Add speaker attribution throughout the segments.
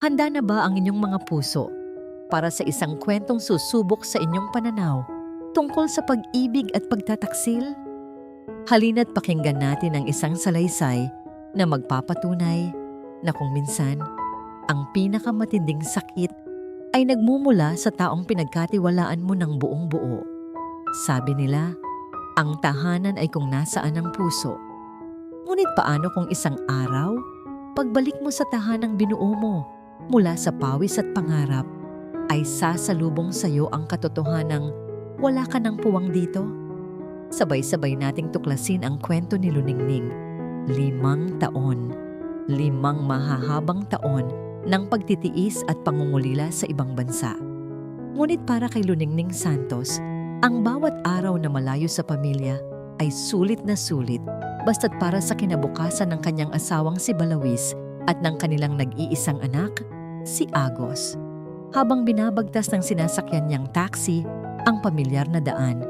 Speaker 1: Handa na ba ang inyong mga puso para sa isang kwentong susubok sa inyong pananaw tungkol sa pag-ibig at pagtataksil? Halina't pakinggan natin ang isang salaysay na magpapatunay na kung minsan ang pinakamatinding sakit ay nagmumula sa taong pinagkatiwalaan mo ng buong buo. Sabi nila, ang tahanan ay kung nasaan ang puso. Ngunit paano kung isang araw, pagbalik mo sa tahanang binuo mo mula sa pawis at pangarap, ay sasalubong sa iyo ang katotohanang wala ka ng puwang dito? Sabay-sabay nating tuklasin ang kwento ni Luningning. 5 taon. 5 mahahabang taon ng pagtitiis at pangungulila sa ibang bansa. Ngunit para kay Luningning Santos, ang bawat araw na malayo sa pamilya ay sulit na sulit basta't para sa kinabukasan ng kanyang asawang si Balawis at ng kanilang nag-iisang anak, si Agos. Habang binabagtas ng sinasakyan niyang taxi ang pamilyar na daan,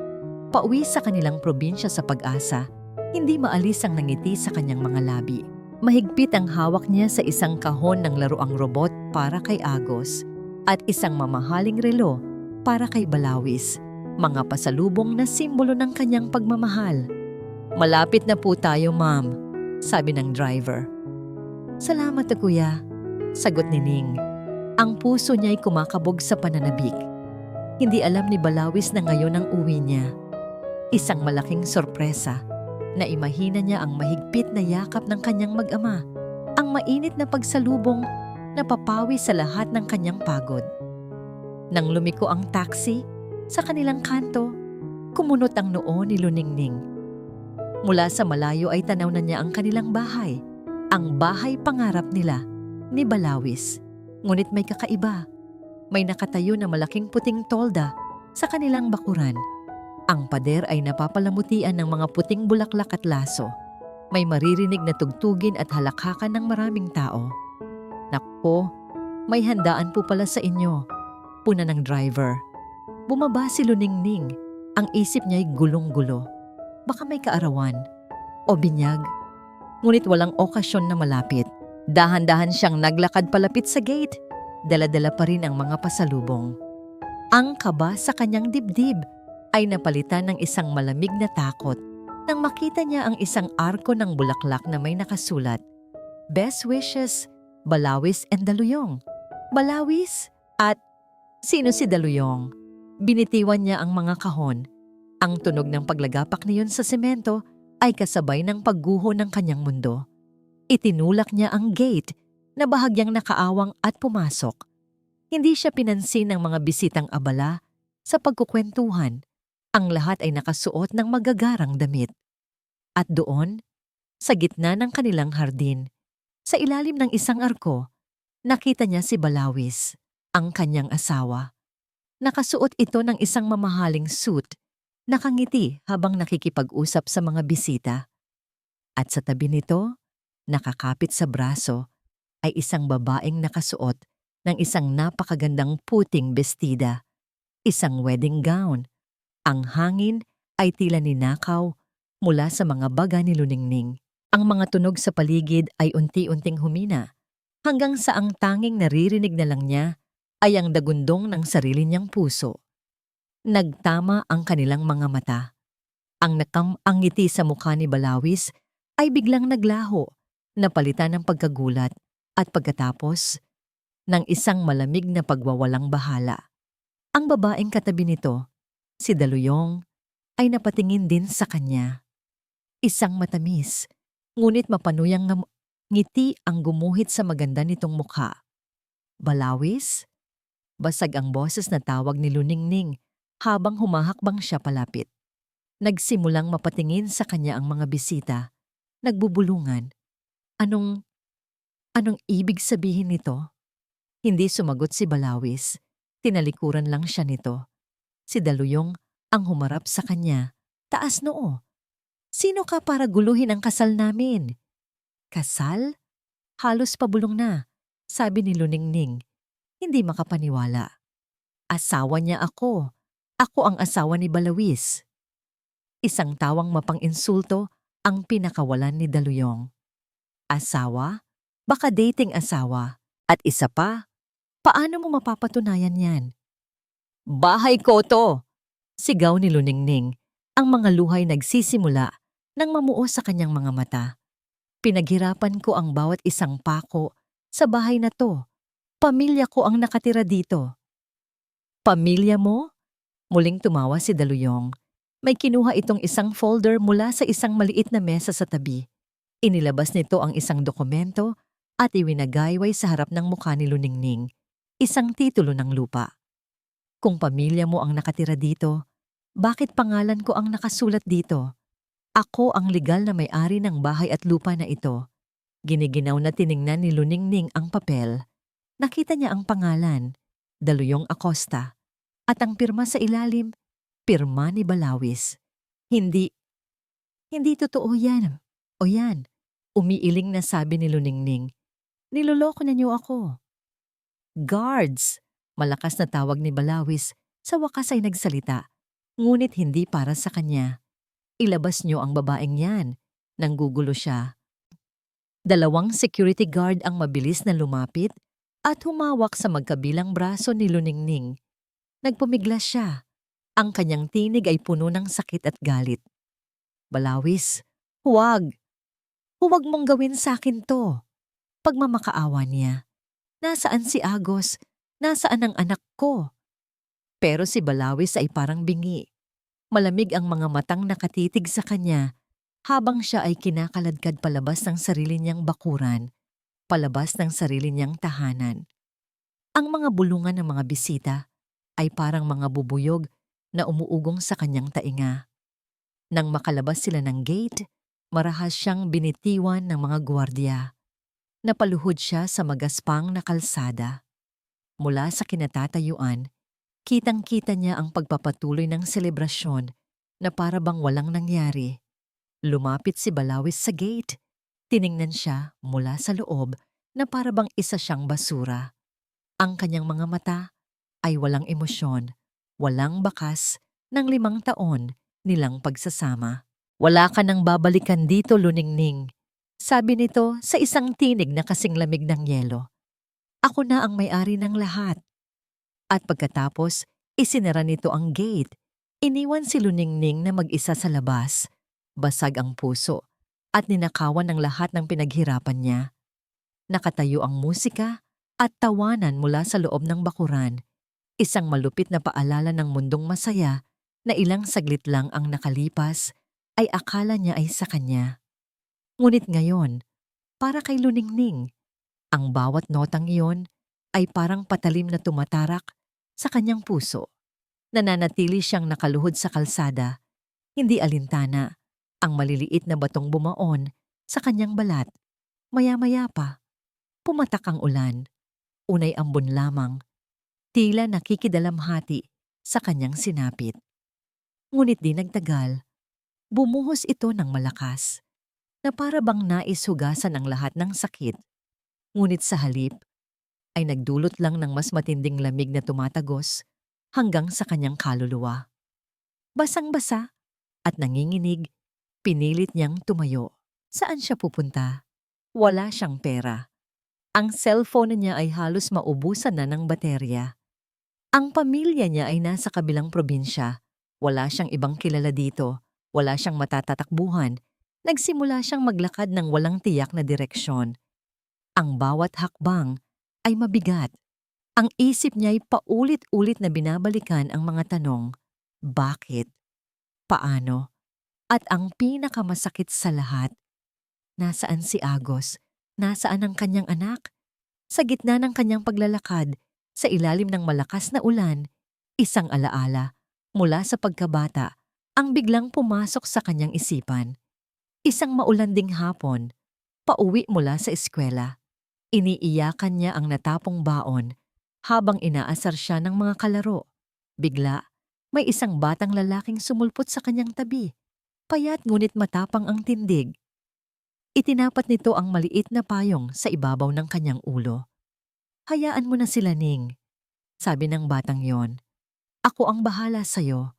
Speaker 1: pauwi sa kanilang probinsya sa Pag-asa, hindi maalis ang nangiti sa kanyang mga labi. Mahigpit ang hawak niya sa isang kahon ng laruang robot para kay Agos at isang mamahaling relo para kay Balawis, mga pasalubong na simbolo ng kanyang pagmamahal. "Malapit na po tayo, ma'am," sabi ng driver. "Salamat na kuya," sagot ni Ning. Ang puso niya'y kumakabog sa pananabik. Hindi alam ni Balawis na ngayon ang uwi niya. Isang malaking sorpresa. Naimahina niya ang mahigpit na yakap ng kanyang mag-ama, ang mainit na pagsalubong na papawi sa lahat ng kanyang pagod. Nang lumiko ang taxi, sa kanilang kanto, kumunot ang noo ni Luningning. Mula sa malayo ay tanaw na niya ang kanilang bahay, ang bahay pangarap nila, ni Balawis. Ngunit may kakaiba. May nakatayo na malaking puting tolda sa kanilang bakuran. Ang pader ay napapalamutian ng mga puting bulaklak at laso. May maririnig na tugtugin at halakhakan ng maraming tao. "Naku, may handaan po pala sa inyo," puna ng driver. Bumaba si Luningning. Ang isip niya'y gulong-gulo. Baka may kaarawan o binyag. Ngunit walang okasyon na malapit. Dahan-dahan siyang naglakad palapit sa gate. Dala-dala pa rin ang mga pasalubong. Ang kaba sa kanyang dibdib ay napalitan ng isang malamig na takot nang makita niya ang isang arko ng bulaklak na may nakasulat, "Best wishes, Balawis and Daluyong." Balawis? At sino si Daluyong? Binitiwan niya ang mga kahon. Ang tunog ng paglagapak niyon sa semento ay kasabay ng pagguho ng kanyang mundo. Itinulak niya ang gate na bahagyang nakaawang at pumasok. Hindi siya pinansin ng mga bisitang abala sa pagkukwentuhan. Ang lahat ay nakasuot ng magagarang damit. At doon, sa gitna ng kanilang hardin, sa ilalim ng isang arko, nakita niya si Balawis, ang kanyang asawa. Nakasuot ito ng isang mamahaling suit, nakangiti habang nakikipag-usap sa mga bisita. At sa tabi nito, nakakapit sa braso, ay isang babaeng nakasuot ng isang napakagandang puting bestida, isang wedding gown. Ang hangin ay tila ninakaw mula sa mga baga ni Luningning. Ang mga tunog sa paligid ay unti-unting humina, hanggang sa ang tanging naririnig na lang niya ay ang dagundong ng sarili niyang puso. Nagtama ang kanilang mga mata. Ang ngiti sa mukha ni Balawis ay biglang naglaho, napalitan ng pagkagulat at pagkatapos ng isang malamig na pagwawalang bahala. Ang babaeng katabi nito, si Daluyong, ay napatingin din sa kanya. Isang matamis, ngunit mapanuyang ngiti ang gumuhit sa maganda nitong mukha. "Balawis?" Basag ang boses na tawag ni Luningning habang humahakbang siya palapit. Nagsimulang mapatingin sa kanya ang mga bisita, nagbubulungan. Anong ibig sabihin nito? Hindi sumagot si Balawis. Tinalikuran lang siya nito. Si Daluyong ang humarap sa kanya, taas noo. "Sino ka para guluhin ang kasal namin?" "Kasal?" Halos pabulong na, sabi ni Luningning, hindi makapaniwala. "Asawa niya ako. Ako ang asawa ni Balawis." Isang tawang mapang-insulto ang pinakawalan ni Daluyong. "Asawa? Baka dating asawa. At isa pa, paano mo mapapatunayan yan? Bahay ko to! Sigaw ni Luningning. Ang mga luhay nagsisimula nang mamuo sa kanyang mga mata. Pinaghirapan ko ang bawat isang pako sa bahay na to. Pamilya ko ang nakatira dito. Pamilya mo? Muling tumawa si Daluyong. May kinuha itong isang folder mula sa isang maliit na mesa sa tabi. Inilabas nito ang isang dokumento at iwinagayway sa harap ng mukha ni Luningning, isang titulo ng lupa. Kung pamilya mo ang nakatira dito, bakit pangalan ko ang nakasulat dito? Ako ang legal na may-ari ng bahay at lupa na ito. Giniginaw na tiningnan ni Luningning ang papel. Nakita niya ang pangalan, Daluyong Acosta, at ang pirma sa ilalim, pirma ni Balawis. Hindi totoo yan. O yan, umiiling na sabi ni Luningning. Niloloko na niyo ako. Guards! Malakas na tawag ni Balawis. Sa wakas ay nagsalita, ngunit hindi para sa kanya. Ilabas niyo ang babaeng yan. Nanggugulo siya. 2 security guard ang mabilis na lumapit at humawak sa magkabilang braso ni Luningning. Nagpumiglas siya. Ang kanyang tinig ay puno ng sakit at galit. Balawis, huwag! Huwag mong gawin sa akin to. Pagmamakaawa niya. Nasaan si Agos? Nasaan ang anak ko? Pero si Balawis ay parang bingi. Malamig ang mga matang nakatitig sa kanya habang siya ay kinakaladkad palabas ng sarili niyang bakuran, palabas ng sarili niyang tahanan. Ang mga bulungan ng mga bisita ay parang mga bubuyog na umuugong sa kanyang tainga. Nang makalabas sila ng gate, marahas siyang binitiwan ng mga gwardiya. Napaluhod siya sa magaspang na kalsada. Mula sa kinatatayuan, kitang-kita niya ang pagpapatuloy ng selebrasyon na para bang walang nangyari. Lumapit si Balawis sa gate. Tiningnan siya mula sa loob na para bang isa siyang basura. Ang kanyang mga mata ay walang emosyon, walang bakas ng 5 taon nilang pagsasama. Wala ka nang babalikan dito, Luningning. Sabi nito sa isang tinig na kasing lamig ng yelo. Ako na ang may-ari ng lahat. At pagkatapos, isinara nito ang gate. Iniwan si Luningning na mag-isa sa labas. Basag ang puso at ninakawan ng lahat ng pinaghirapan niya. Nakatayo ang musika at tawanan mula sa loob ng bakuran. Isang malupit na paalala ng mundong masaya na ilang saglit lang ang nakalipas ay akala niya ay sa kanya. Ngunit ngayon, para kay Luningning, ang bawat notang iyon ay parang patalim na tumatarak sa kanyang puso. Nananatili siyang nakaluhod sa kalsada, hindi alintana, ang maliliit na batong bumaon sa kanyang balat. Maya-maya pa, pumatak ang ulan, unay ambon lamang, tila nakikidalamhati sa kanyang sinapit. Ngunit di nagtagal, bumuhos ito ng malakas, na para bang nais hugasan ang lahat ng sakit. Ngunit sa halip, ay nagdulot lang ng mas matinding lamig na tumatagos hanggang sa kanyang kaluluwa. Basang-basa at nanginginig, pinilit niyang tumayo. Saan siya pupunta? Wala siyang pera. Ang cellphone niya ay halos maubusan na ng baterya. Ang pamilya niya ay nasa kabilang probinsya. Wala siyang ibang kilala dito. Wala siyang matatatakbuhan. Nagsimula siyang maglakad ng walang tiyak na direksyon. Ang bawat hakbang ay mabigat. Ang isip niya ay paulit-ulit na binabalikan ang mga tanong. Bakit? Paano? At ang pinakamasakit sa lahat, nasaan si Agos? Nasaan ang kanyang anak? Sa gitna ng kanyang paglalakad, sa ilalim ng malakas na ulan, isang alaala mula sa pagkabata ang biglang pumasok sa kanyang isipan. Isang maulanding hapon, pauwi mula sa eskwela. Iniiyakan niya ang natapong baon habang inaasar siya ng mga kalaro. Bigla, may isang batang lalaking sumulpot sa kanyang tabi. Payat ngunit matapang ang tindig. Itinapat nito ang maliit na payong sa ibabaw ng kanyang ulo. Hayaan mo na sila, Ning, sabi ng batang yon. Ako ang bahala sa'yo.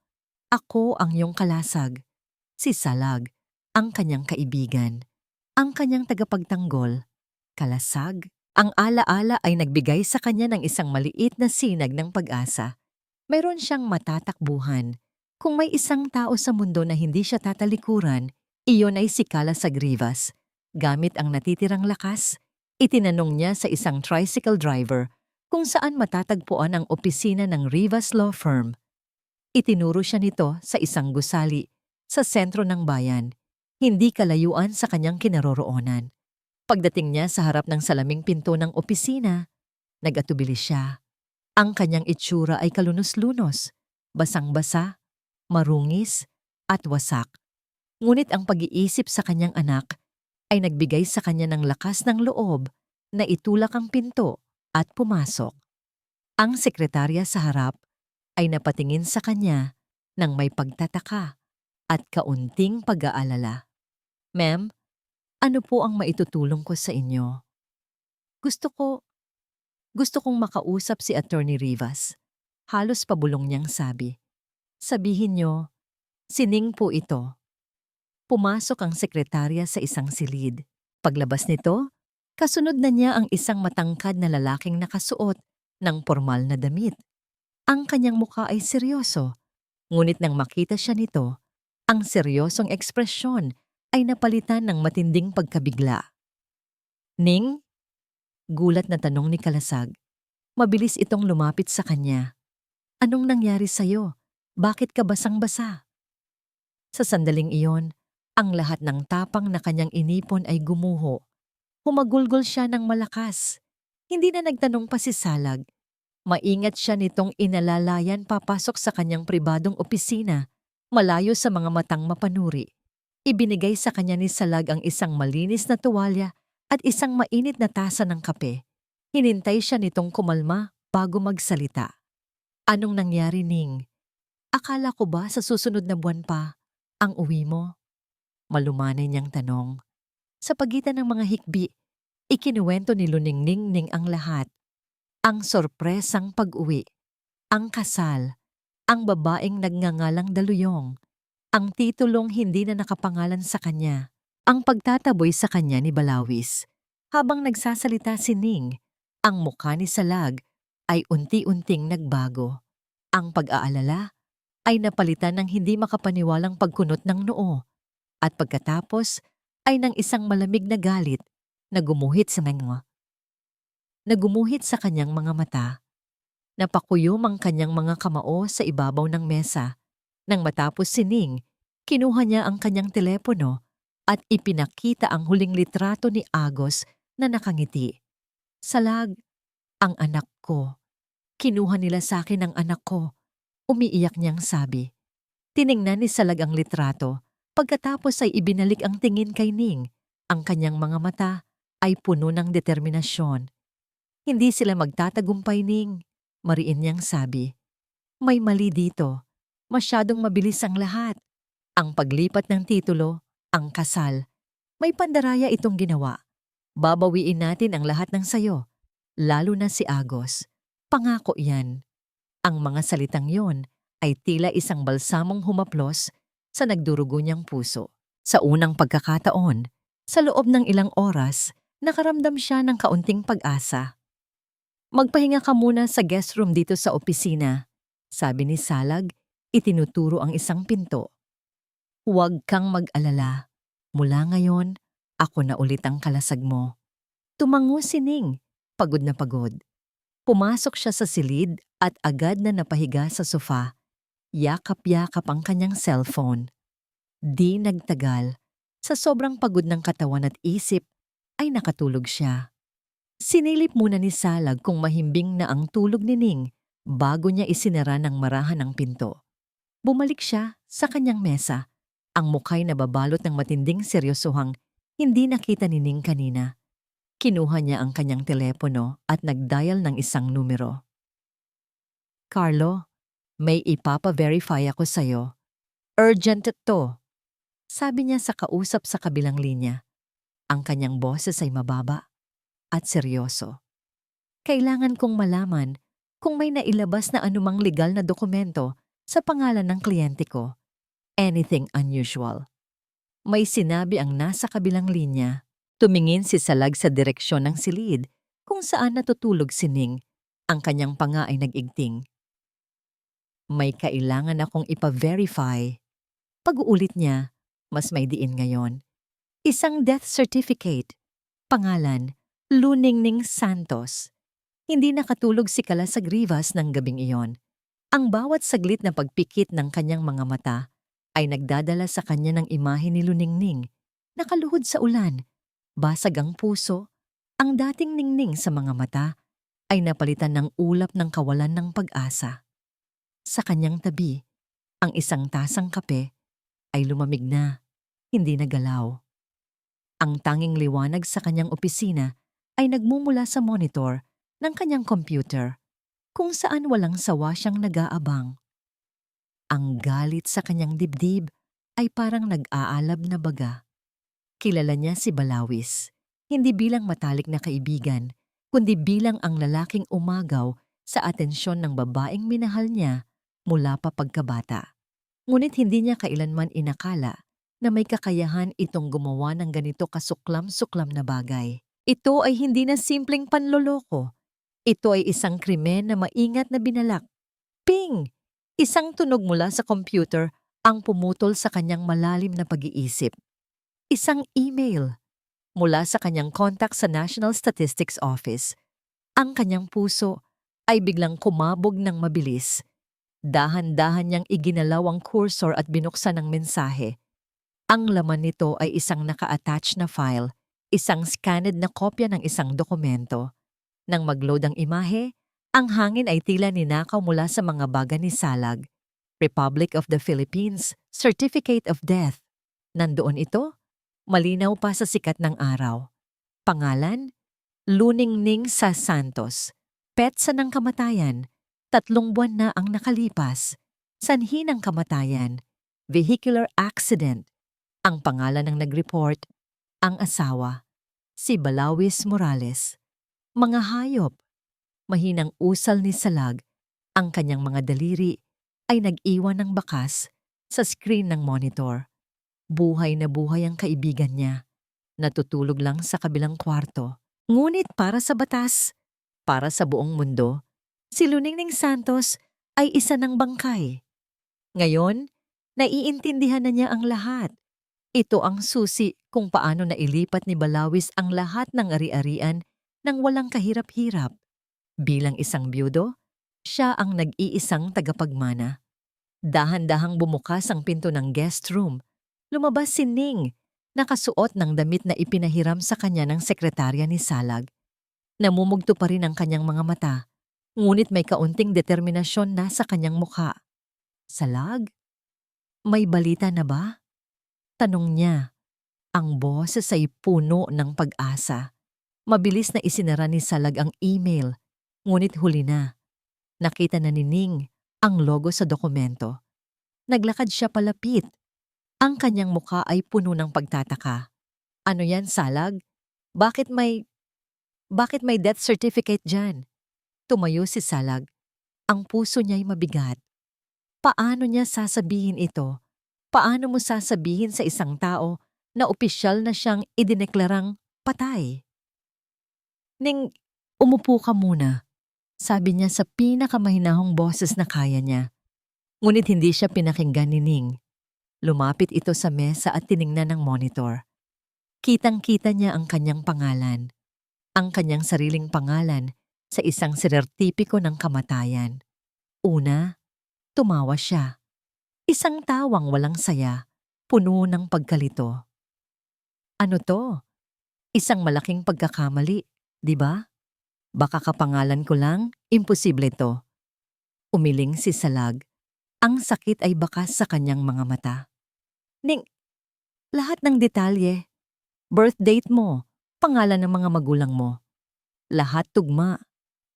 Speaker 1: Ako ang iyong kalasag. Si Salag, ang kanyang kaibigan. Ang kanyang tagapagtanggol. Kalasag? Ang alaala ay nagbigay sa kanya ng isang maliit na sinag ng pag-asa. Mayroon siyang matatakbuhan. Kung may isang tao sa mundo na hindi siya tatalikuran, iyon ay si Calasag Rivas. Gamit ang natitirang lakas, itinanong niya sa isang tricycle driver kung saan matatagpuan ang opisina ng Rivas Law Firm. Itinuro siya nito sa isang gusali sa sentro ng bayan, hindi kalayuan sa kanyang kinaroroonan. Pagdating niya sa harap ng salaming pinto ng opisina, nag-atubili siya. Ang kanyang itsura ay kalunos-lunos, basang-basa, marungis, at wasak. Ngunit ang pag-iisip sa kanyang anak ay nagbigay sa kanya ng lakas ng loob na itulak ang pinto at pumasok. Ang sekretarya sa harap ay napatingin sa kanya ng may pagtataka at kaunting pag-aalala. "Ma'am, ano po ang maitutulong ko sa inyo?" Gusto ko, gusto kong makausap si Attorney Rivas. Halos pabulong niyang sabi. "Sabihin niyo, sining po ito." Pumasok ang sekretarya sa isang silid. Paglabas nito, kasunod na niya ang isang matangkad na lalaking nakasuot ng pormal na damit. Ang kanyang mukha ay seryoso, ngunit nang makita siya nito, ang seryosong ekspresyon ay napalitan ng matinding pagkabigla. "Ning?" Gulat na tanong ni Calasag. Mabilis itong lumapit sa kanya. "Anong nangyari sa'yo? Bakit ka basang-basa?" Sa sandaling iyon, ang lahat ng tapang na kanyang inipon ay gumuho. Humagulgol siya ng malakas. Hindi na nagtanong pa si Salag. Maingat siya nitong inalalayan papasok sa kanyang pribadong opisina, malayo sa mga matang mapanuri. Ibinigay sa kanya ni Salag ang isang malinis na tuwalya at isang mainit na tasa ng kape. Hinintay siya nitong kumalma bago magsalita. "Anong nangyari, Ning? Akala ko ba sa susunod na buwan pa ang uwi mo?" Malumanay niyang tanong. Sa pagitan ng mga hikbi, ikinuwento ni Luningning ang lahat. Ang sorpresang pag-uwi, ang kasal, ang babaeng nagngangalang Daluyong, ang titulong hindi na nakapangalan sa kanya, ang pagtataboy sa kanya ni Balawis. Habang nagsasalita si Ning, ang mukha ni Salag ay unti-unting nagbago. Ang pag-aalala ay napalitan ng hindi makapaniwalang pagkunot ng noo, at pagkatapos ay ng isang malamig na galit na gumuhit sa kanyang mga mata. Napakuyom ang kanyang mga kamao sa ibabaw ng mesa. Nang matapos si Ning, kinuha niya ang kanyang telepono at ipinakita ang huling litrato ni Agos na nakangiti. "Salag, ang anak ko. Kinuha nila sa akin ang anak ko," umiiyak niyang sabi. Tiningnan ni Salag ang litrato. Pagkatapos ay ibinalik ang tingin kay Ning. Ang kanyang mga mata ay puno ng determinasyon. "Hindi sila magtatagumpay, Ning," mariin niyang sabi. "May mali dito. Masyadong mabilis ang lahat. Ang paglipat ng titulo, ang kasal. May pandaraya itong ginawa. Babawiin natin ang lahat ng sayo, lalo na si Agos. Pangako yan." Ang mga salitang yon ay tila isang balsamong humaplos sa nagdurugo niyang puso. Sa unang pagkakataon, sa loob ng ilang oras, nakaramdam siya ng kaunting pag-asa. "Magpahinga ka muna sa guest room dito sa opisina," sabi ni Salag, itinuturo ang isang pinto. "Huwag kang mag-alala. Mula ngayon, ako na ulit ang kalasag mo." Tumango si Ning, pagod na pagod. Pumasok siya sa silid at agad na napahiga sa sofa. Yakap-yakap ang kanyang cellphone. Di nagtagal, sa sobrang pagod ng katawan at isip, ay nakatulog siya. Sinilip muna ni Salag kung mahimbing na ang tulog ni Ning bago niya isinara ng marahan ang pinto. Bumalik siya sa kanyang mesa. Ang mukhay na babalot ng matinding seryosohang hindi nakita ni Ning kanina. Kinuha niya ang kanyang telepono at nag-dial ng isang numero. "Carlo, may ipapa-verify ako sa'yo. Urgent to," sabi niya sa kausap sa kabilang linya. Ang kanyang boses ay mababa at seryoso. "Kailangan kong malaman kung may nailabas na anumang legal na dokumento sa pangalan ng kliyente ko. Anything unusual." May sinabi ang nasa kabilang linya. Tumingin si Salag sa direksyon ng silid kung saan natutulog si Ning. Ang kanyang panga ay nag-igting. May kailangan akong ipa-verify. Pag-uulit niya, mas may diin ngayon. Isang death certificate. Pangalan, Luningning Santos. Hindi nakatulog si Kalasag Rivas ng gabing iyon. Ang bawat saglit na pagpikit ng kanyang mga mata ay nagdadala sa kanya ng imahe ni Luningning. Nakaluhod sa ulan, basag ang puso, ang dating ningning sa mga mata ay napalitan ng ulap ng kawalan ng pag-asa. Sa kanyang tabi, ang isang tasang kape ay lumamig na, hindi nagalaw. Ang tanging liwanag sa kanyang opisina ay nagmumula sa monitor ng kanyang computer, kung saan walang sawa siyang nag-aabang. Ang galit sa kanyang dibdib ay parang nag-aalab na baga. Kilala niya si Balawis, hindi bilang matalik na kaibigan, kundi bilang ang lalaking umagaw sa atensyon ng babaeng minahal niya mula pa pagkabata. Ngunit hindi niya kailanman inakala na may kakayahan itong gumawa ng ganito kasuklam-suklam na bagay. Ito ay hindi na simpleng panloloko. Ito ay isang krimen na maingat na binalak. Ping! Isang tunog mula sa computer ang pumutol sa kanyang malalim na pag-iisip. Isang email mula sa kanyang contact sa National Statistics Office. Ang kanyang puso ay biglang kumabog ng mabilis. Dahan-dahan niyang iginalaw ang cursor at binuksan ang mensahe. Ang laman nito ay isang naka-attach na file, isang scanned na kopya ng isang dokumento. Nang mag-load ang imahe, ang hangin ay tila ninakaw mula sa mga baga ni Salag. Republic of the Philippines, Certificate of Death. Nandoon ito, malinaw pa sa sikat ng araw. Pangalan, Luningning sa Santos. Petsa ng kamatayan, 3 buwan na ang nakalipas. Sanhi ng kamatayan, vehicular accident. Ang pangalan ng nag-report, ang asawa, si Balawis Morales. Mga hayop, mahinang usal ni Salag, ang kanyang mga daliri ay nag-iwan ng bakas sa screen ng monitor. Buhay na buhay ang kaibigan niya, natutulog lang sa kabilang kwarto. Ngunit para sa batas, para sa buong mundo, si Luningning Santos ay isa ng bangkay. Ngayon, naiintindihan na niya ang lahat. Ito ang susi kung paano nailipat ni Balawis ang lahat ng ari-arian nang walang kahirap-hirap. Bilang isang byudo, siya ang nag-iisang tagapagmana. Dahan-dahang bumukas ang pinto ng guest room. Lumabas si Ning, nakasuot ng damit na ipinahiram sa kanya ng sekretarya ni Salag. Namumugto pa rin ang kanyang mga mata, ngunit may kaunting determinasyon na sa kanyang mukha. Salag? May balita na ba? Tanong niya. Ang boses ay puno ng pag-asa. Mabilis na isinara ni Salag ang email, ngunit huli na. Nakita na ni Ning ang logo sa dokumento. Naglakad siya palapit. Ang kanyang mukha ay puno ng pagtataka. Ano yan, Salag? Bakit may death certificate dyan? Tumayo si Salag. Ang puso niya'y mabigat. Paano niya sasabihin ito? Paano mo sasabihin sa isang tao na opisyal na siyang idineklarang patay? Ning, umupo ka muna, sabi niya sa pinakamahinahong boses na kaya niya. Ngunit hindi siya pinakinggan ni Ning. Lumapit ito sa mesa at tiningnan ng monitor. Kitang-kita niya ang kanyang pangalan, ang kanyang sariling pangalan sa isang sertipiko ng kamatayan. Una, tumawa siya. Isang tawang walang saya, puno ng pagkalito. Ano to? Isang malaking pagkakamali, di ba? Baka kapangalan ko lang, imposible to. Umiling si Salag. Ang sakit ay bakas sa kanyang mga mata. Ning, lahat ng detalye, birth date mo, pangalan ng mga magulang mo. Lahat tugma.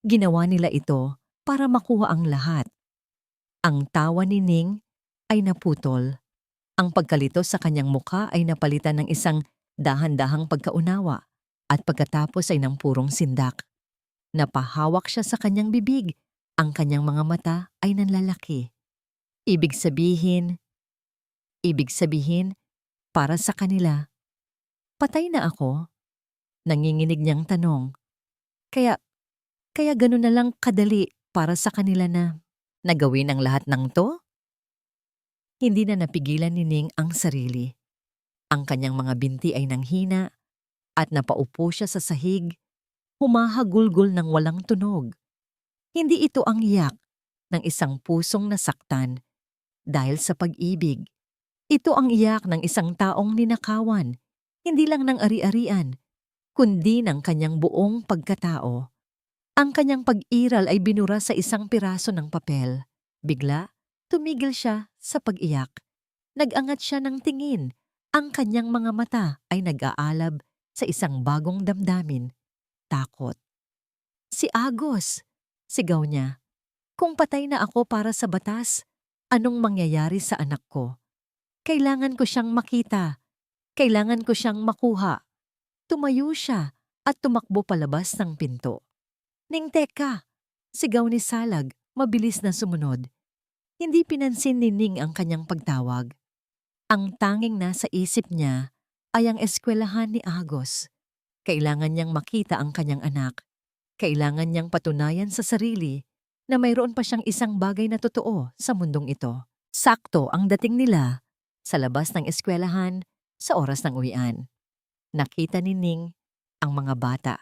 Speaker 1: Ginawa nila ito para makuha ang lahat. Ang tawa ni Ning ay naputol. Ang pagkalito sa kanyang mukha ay napalitan ng isang dahan-dahang pagkaunawa at pagkatapos ay ng purong sindak. Napahawak siya sa kanyang bibig. Ang kanyang mga mata ay nanlalaki. Ibig sabihin, para sa kanila, patay na ako? Nanginginig niyang tanong. Kaya, kaya ganun na lang kadali para sa kanila na nagawin ang lahat ng to? Hindi na napigilan ni Ning ang sarili. Ang kanyang mga binti ay nanghina at napaupo siya sa sahig, humahagulgol ng walang tunog. Hindi ito ang iyak ng isang pusong nasaktan dahil sa pag-ibig. Ito ang iyak ng isang taong ninakawan, hindi lang ng ari-arian, kundi ng kanyang buong pagkatao. Ang kanyang pag-iral ay binura sa isang piraso ng papel. Bigla, tumigil siya sa pag-iyak. Nag-angat siya ng tingin. Ang kanyang mga mata ay nag-aalab sa isang bagong damdamin, takot. Si Agos, sigaw niya. Kung patay na ako para sa batas, anong mangyayari sa anak ko? Kailangan ko siyang makita. Kailangan ko siyang makuha. Tumayo siya at tumakbo palabas ng pinto. Ning teka! Sigaw ni Salag, mabilis na sumunod. Hindi pinansin ni Ning ang kanyang pagtawag. Ang tanging nasa isip niya ay ang eskwelahan ni Agos. Kailangan niyang makita ang kanyang anak. Kailangan niyang patunayan sa sarili na mayroon pa siyang isang bagay na totoo sa mundong ito. Sakto ang dating nila sa labas ng eskwelahan sa oras ng uwian. Nakita ni Ning ang mga bata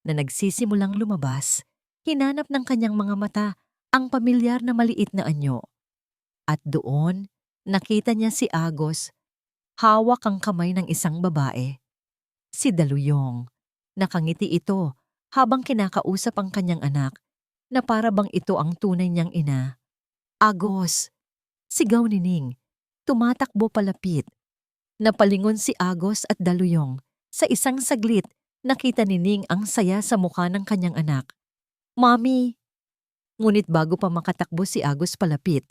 Speaker 1: na nagsisimulang lumabas. Hinanap ng kanyang mga mata ang pamilyar na maliit na anyo. At doon, nakita niya si Agos, hawak ang kamay ng isang babae. Si Daluyong. Nakangiti ito habang kinakausap ang kanyang anak na para bang ito ang tunay niyang ina. Agos! Sigaw ni Ning. Tumatakbo palapit. Napalingon si Agos at Daluyong. Sa isang saglit, nakita ni Ning ang saya sa mukha ng kanyang anak. Mami! Ngunit bago pa makatakbo si Agos palapit,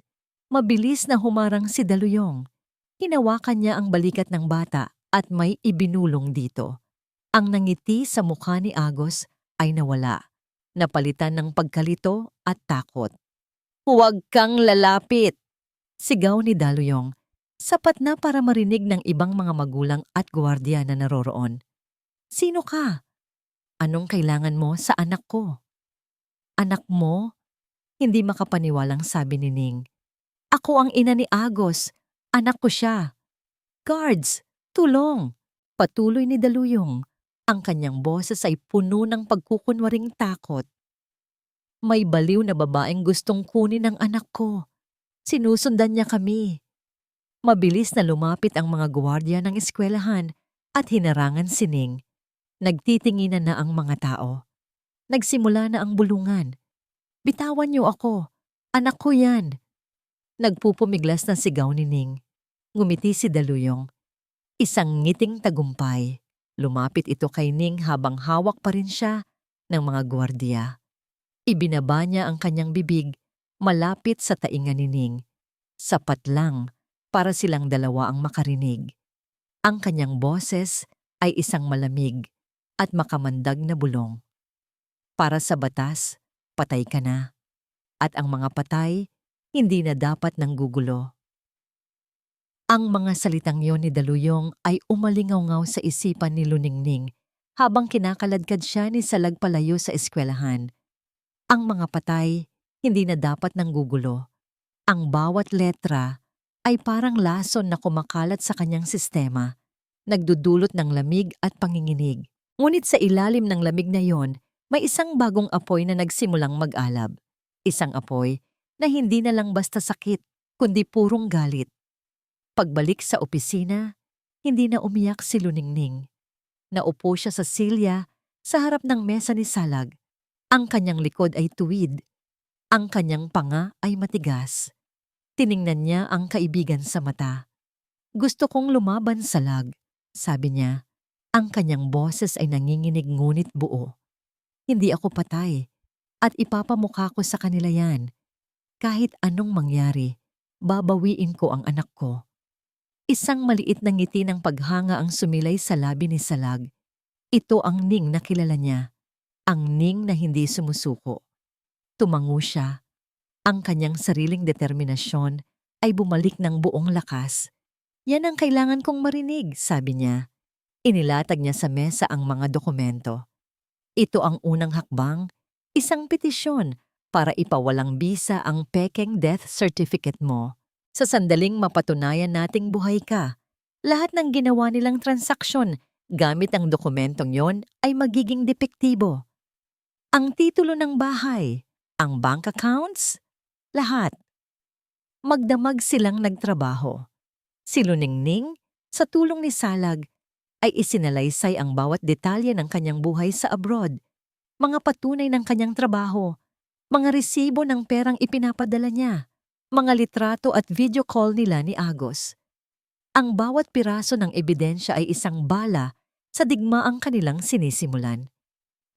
Speaker 1: mabilis na humarang si Daluyong. Hinawakan niya ang balikat ng bata at may ibinulong dito. Ang nangiti sa mukha ni Agos ay nawala, napalitan ng pagkalito at takot. Huwag kang lalapit! Sigaw ni Daluyong. Sapat na para marinig ng ibang mga magulang at gwardiya na naroroon. Sino ka? Anong kailangan mo sa anak ko? Anak mo? Hindi makapaniwalang sabi ni Ning. Ako ang ina ni Agos. Anak ko siya. Guards! Tulong! Patuloy ni Daluyong. Ang kanyang boses ay puno ng pagkukunwaring takot. May baliw na babaeng gustong kunin ang anak ko. Sinusundan niya kami. Mabilis na lumapit ang mga gwardiya ng eskwelahan at hinarangan si Ning. Nagtitinginan na ang mga tao. Nagsimula na ang bulungan. Bitawan niyo ako. Anak ko yan. Nagpupumiglas na sigaw ni Ning. Ngumiti si Daluyong. Isang ngiting tagumpay. Lumapit ito kay Ning habang hawak pa rin siya ng mga gwardiya. Ibinaba niya ang kanyang bibig malapit sa tainga ni Ning. Sapat lang para silang dalawa ang makarinig. Ang kanyang boses ay isang malamig at makamandag na bulong. Para sa batas, patay ka na. At ang mga patay, hindi na dapat nanggugulo. Ang mga salitang yon ni Daluyong ay umalingaw-ngaw sa isipan ni Luningning habang kinakaladkad siya ni Salag palayo sa eskwelahan. Ang mga patay, hindi na dapat nanggugulo. Ang bawat letra ay parang lason na kumakalat sa kanyang sistema, nagdudulot ng lamig at panginginig. Ngunit sa ilalim ng lamig na yon, may isang bagong apoy na nagsimulang mag-alab. Isang apoy na hindi na lang basta sakit, kundi purong galit. Pagbalik sa opisina, hindi na umiyak si Luningning. Naupo siya sa silya sa harap ng mesa ni Salag. Ang kanyang likod ay tuwid. Ang kanyang panga ay matigas. Tiningnan niya ang kaibigan sa mata. Gusto kong lumaban, Salag, sabi niya. Ang kanyang boses ay nanginginig ngunit buo. Hindi ako patay at ipapamukha ko sa kanila yan. Kahit anong mangyari, babawiin ko ang anak ko. Isang maliit na ngiti ng paghanga ang sumilay sa labi ni Salag. Ito ang Ning na kilala niya. Ang Ning na hindi sumusuko. Tumango siya. Ang kanyang sariling determinasyon ay bumalik ng buong lakas. Yan ang kailangan kong marinig, sabi niya. Inilatag niya sa mesa ang mga dokumento. Ito ang unang hakbang, isang petisyon para ipawalang bisa ang pekeng death certificate mo. Sa sandaling mapatunayan nating buhay ka, lahat ng ginawa nilang transaksyon gamit ang dokumentong yon ay magiging depektibo. Ang titulo ng bahay, ang bank accounts, lahat. Magdamag silang nagtrabaho. Si Luningning, sa tulong ni Salag, ay isinalaysay ang bawat detalye ng kanyang buhay sa abroad, mga patunay ng kanyang trabaho, mga resibo ng perang ipinapadala niya, mga litrato at video call nila ni Agos. Ang bawat piraso ng ebidensya ay isang bala sa digmaang kanilang sinisimulan.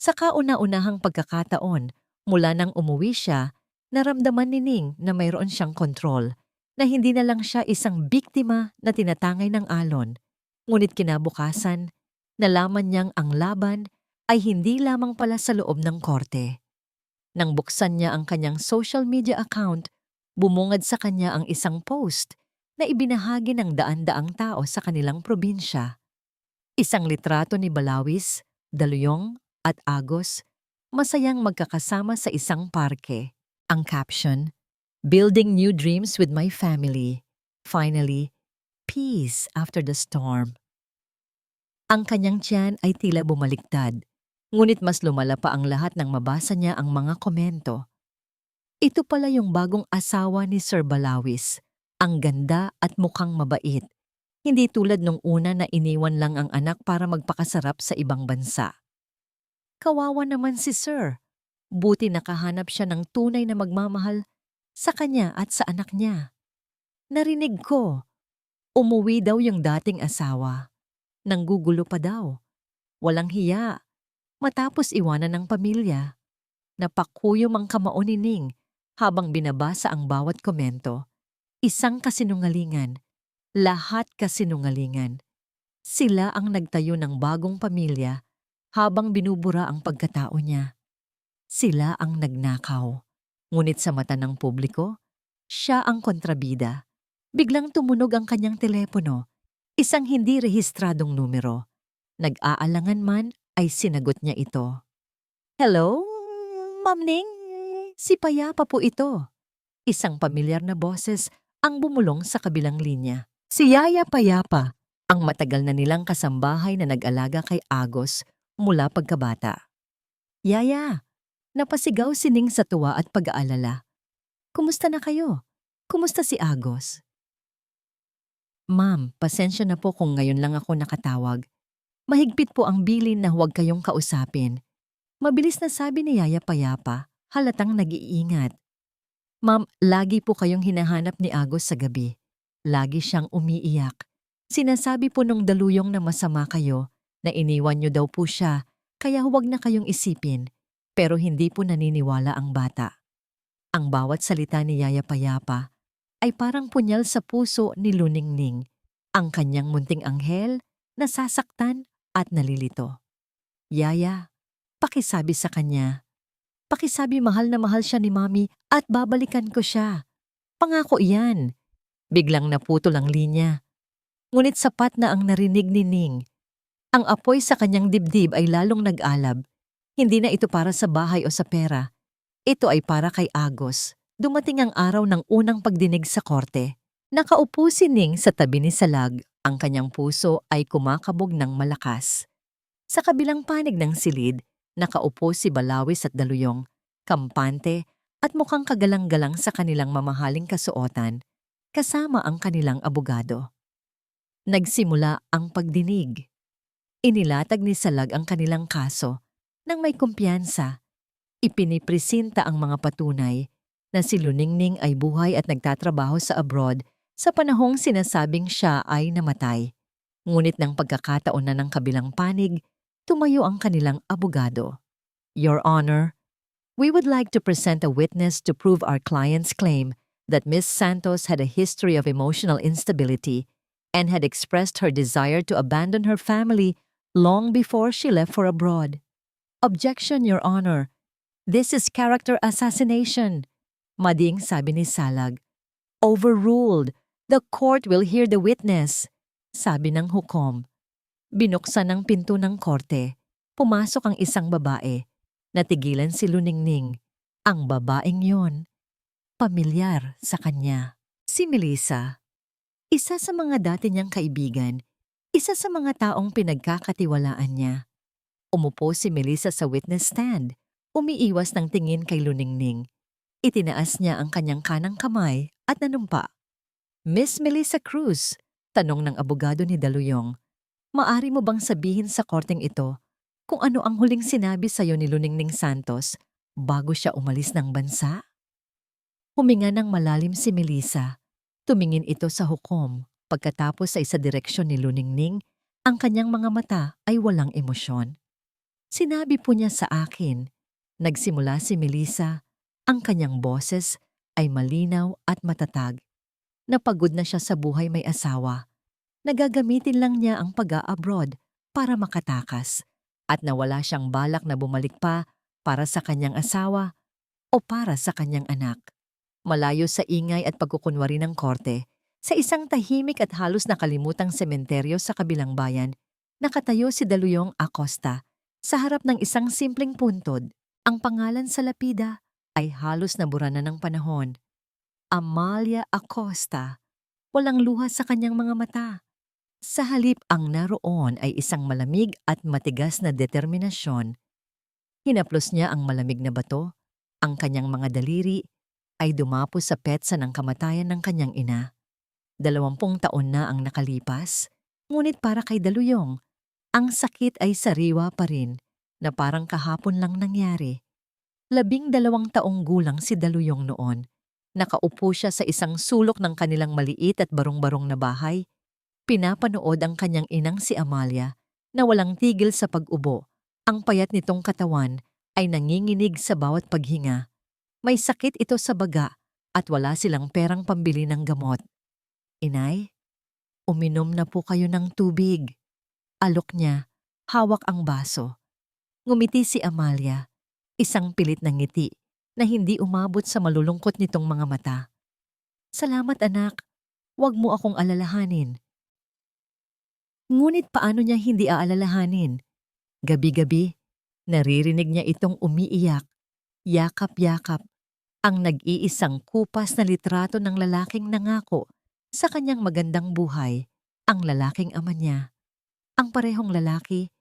Speaker 1: Sa kauna-unahang pagkakataon, mula nang umuwi siya, naramdaman ni Ning na mayroon siyang kontrol, na hindi na lang siya isang biktima na tinatangay ng alon. Ngunit kinabukasan, nalaman niyang ang laban ay hindi lamang pala sa loob ng korte. Nang buksan niya ang kanyang social media account, bumungad sa kanya ang isang post na ibinahagi ng daan-daang tao sa kanilang probinsya. Isang litrato ni Balawis, Daluyong at Agos, masayang magkakasama sa isang parke. Ang caption, "Building new dreams with my family. Finally, peace after the storm." Ang kanyang tiyan ay tila bumaliktad, ngunit mas lumala pa ang lahat nang mabasa niya ang mga komento. Ito pala yung bagong asawa ni Sir Balawis, ang ganda at mukhang mabait. Hindi tulad nung una na iniwan lang ang anak para magpakasarap sa ibang bansa. Kawawa naman si Sir. Buti nakahanap siya ng tunay na magmamahal sa kanya at sa anak niya. Narinig ko, umuwi daw yung dating asawa. Nanggugulo pa daw. Walang hiya. Matapos iwanan ng pamilya. Napakuyom ang kamao ni Ning habang binabasa ang bawat komento. Isang kasinungalingan. Lahat kasinungalingan. Sila ang nagtayo ng bagong pamilya habang binubura ang pagkatao niya. Sila ang nagnakaw. Ngunit sa mata ng publiko, siya ang kontrabida. Biglang tumunog ang kanyang telepono. Isang hindi rehistradong numero. Nag-aalangan man ay sinagot niya ito. "Hello, Ma'am Ning? Si Payapa po ito." Isang pamilyar na boses ang bumulong sa kabilang linya. Si Yaya Payapa, ang matagal na nilang kasambahay na nag-alaga kay Agos mula pagkabata. "Yaya," napasigaw si Ning sa tuwa at pag-aalala. "Kumusta na kayo? Kumusta si Agos?" "Ma'am, pasensya na po kung ngayon lang ako nakatawag. Mahigpit po ang bilin na huwag kayong kausapin." Mabilis na sabi ni Yaya Payapa, halatang nag-iingat. "Ma'am, lagi po kayong hinahanap ni Agos sa gabi. Lagi siyang umiiyak. Sinasabi po nung Daluyong na masama kayo, na iniwan niyo daw po siya, kaya huwag na kayong isipin." Pero hindi po naniniwala ang bata. Ang bawat salita ni Yaya Payapa ay parang punyal sa puso ni Luningning, ang kanyang munting anghel, nasasaktan at nalilito. "Yaya, pakisabi sa kanya. Pakisabi mahal na mahal siya ni Mami at babalikan ko siya. Pangako iyan." Biglang naputol ang linya. Ngunit sapat na ang narinig ni Ning. Ang apoy sa kanyang dibdib ay lalong nag-alab. Hindi na ito para sa bahay o sa pera. Ito ay para kay Agos. Dumating ang araw ng unang pagdinig sa korte. Nakaupo si Ning sa tabi ni Salag. Ang kanyang puso ay kumakabog ng malakas. Sa kabilang panig ng silid, nakaupo si Balawis at Daluyong, kampante at mukhang kagalang-galang sa kanilang mamahaling kasuotan, kasama ang kanilang abogado. Nagsimula ang pagdinig. Inilatag ni Salag ang kanilang kaso nang may kumpiyansa. Ipinipresenta ang mga patunay na si Luningning ay buhay at nagtatrabaho sa abroad sa panahong sinasabing siya ay namatay. Ngunit ng pagkakataon na ng kabilang panig, tumayo ang kanilang abogado. "Your Honor, we would like to present a witness to prove our client's claim that Ms. Santos had a history of emotional instability and had expressed her desire to abandon her family long before she left for abroad." "Objection, Your Honor. This is character assassination," mading sabi ni Salag. "Overruled. The court will hear the witness," sabi ng hukom. Binuksan ang pinto ng korte. Pumasok ang isang babae. Natigilan si Luningning. Ang babaeng yon, pamilyar sa kanya. Si Melissa, isa sa mga dati niyang kaibigan, isa sa mga taong pinagkakatiwalaan niya. Umupo si Melissa sa witness stand, umiiwas ng tingin kay Luningning. Itinaas niya ang kanyang kanang kamay at nanumpa. Miss Melissa Cruz, tanong ng abogado ni Daluyong, maari mo bang sabihin sa korteng ito kung ano ang huling sinabi sa iyo ni Luningning Santos bago siya umalis ng bansa? Huminga ng malalim si Melissa. Tumingin ito sa hukom. Pagkatapos sa isa direksyon ni Luningning, ang kanyang mga mata ay walang emosyon. Sinabi po niya sa akin, nagsimula si Melissa, ang kanyang boses ay malinaw at matatag. Napagod na siya sa buhay may asawa. Nagagamitin lang niya ang pag-a-abroad para makatakas at nawala siyang balak na bumalik pa para sa kanyang asawa o para sa kanyang anak. Malayo sa ingay at pagkukunwari ng korte, sa isang tahimik at halos nakalimutang sementeryo sa kabilang bayan, nakatayo si Daluyong Acosta sa harap ng isang simpleng puntod. Ang pangalan sa lapida ay halos nabura na ng panahon. Amalia Acosta. Walang luha sa kanyang mga mata. Sa halip ang naroon ay isang malamig at matigas na determinasyon. Hinaplos niya ang malamig na bato. Ang kanyang mga daliri ay dumapo sa petsa ng kamatayan ng kanyang ina. 20 taon na ang nakalipas, ngunit para kay Daluyong, ang sakit ay sariwa pa rin na parang kahapon lang nangyari. 12 taong gulang si Daluyong noon. Nakaupo siya sa isang sulok ng kanilang maliit at barong-barong na bahay. Pinapanood ang kanyang inang si Amalia na walang tigil sa pag-ubo. Ang payat nitong katawan ay nanginginig sa bawat paghinga. May sakit ito sa baga at wala silang perang pambili ng gamot. Inay, uminom na po kayo ng tubig. Alok niya, hawak ang baso. Ngumiti si Amalia, isang pilit na ngiti na hindi umabot sa malulungkot nitong mga mata. Salamat anak, huwag mo akong alalahanin. Ngunit paano niya hindi aalalahanin? Gabi-gabi, naririnig niya itong umiiyak, yakap-yakap, ang nag-iisang kupas na litrato ng lalaking nangako sa kanyang magandang buhay, ang lalaking ama niya. Ang parehong lalaki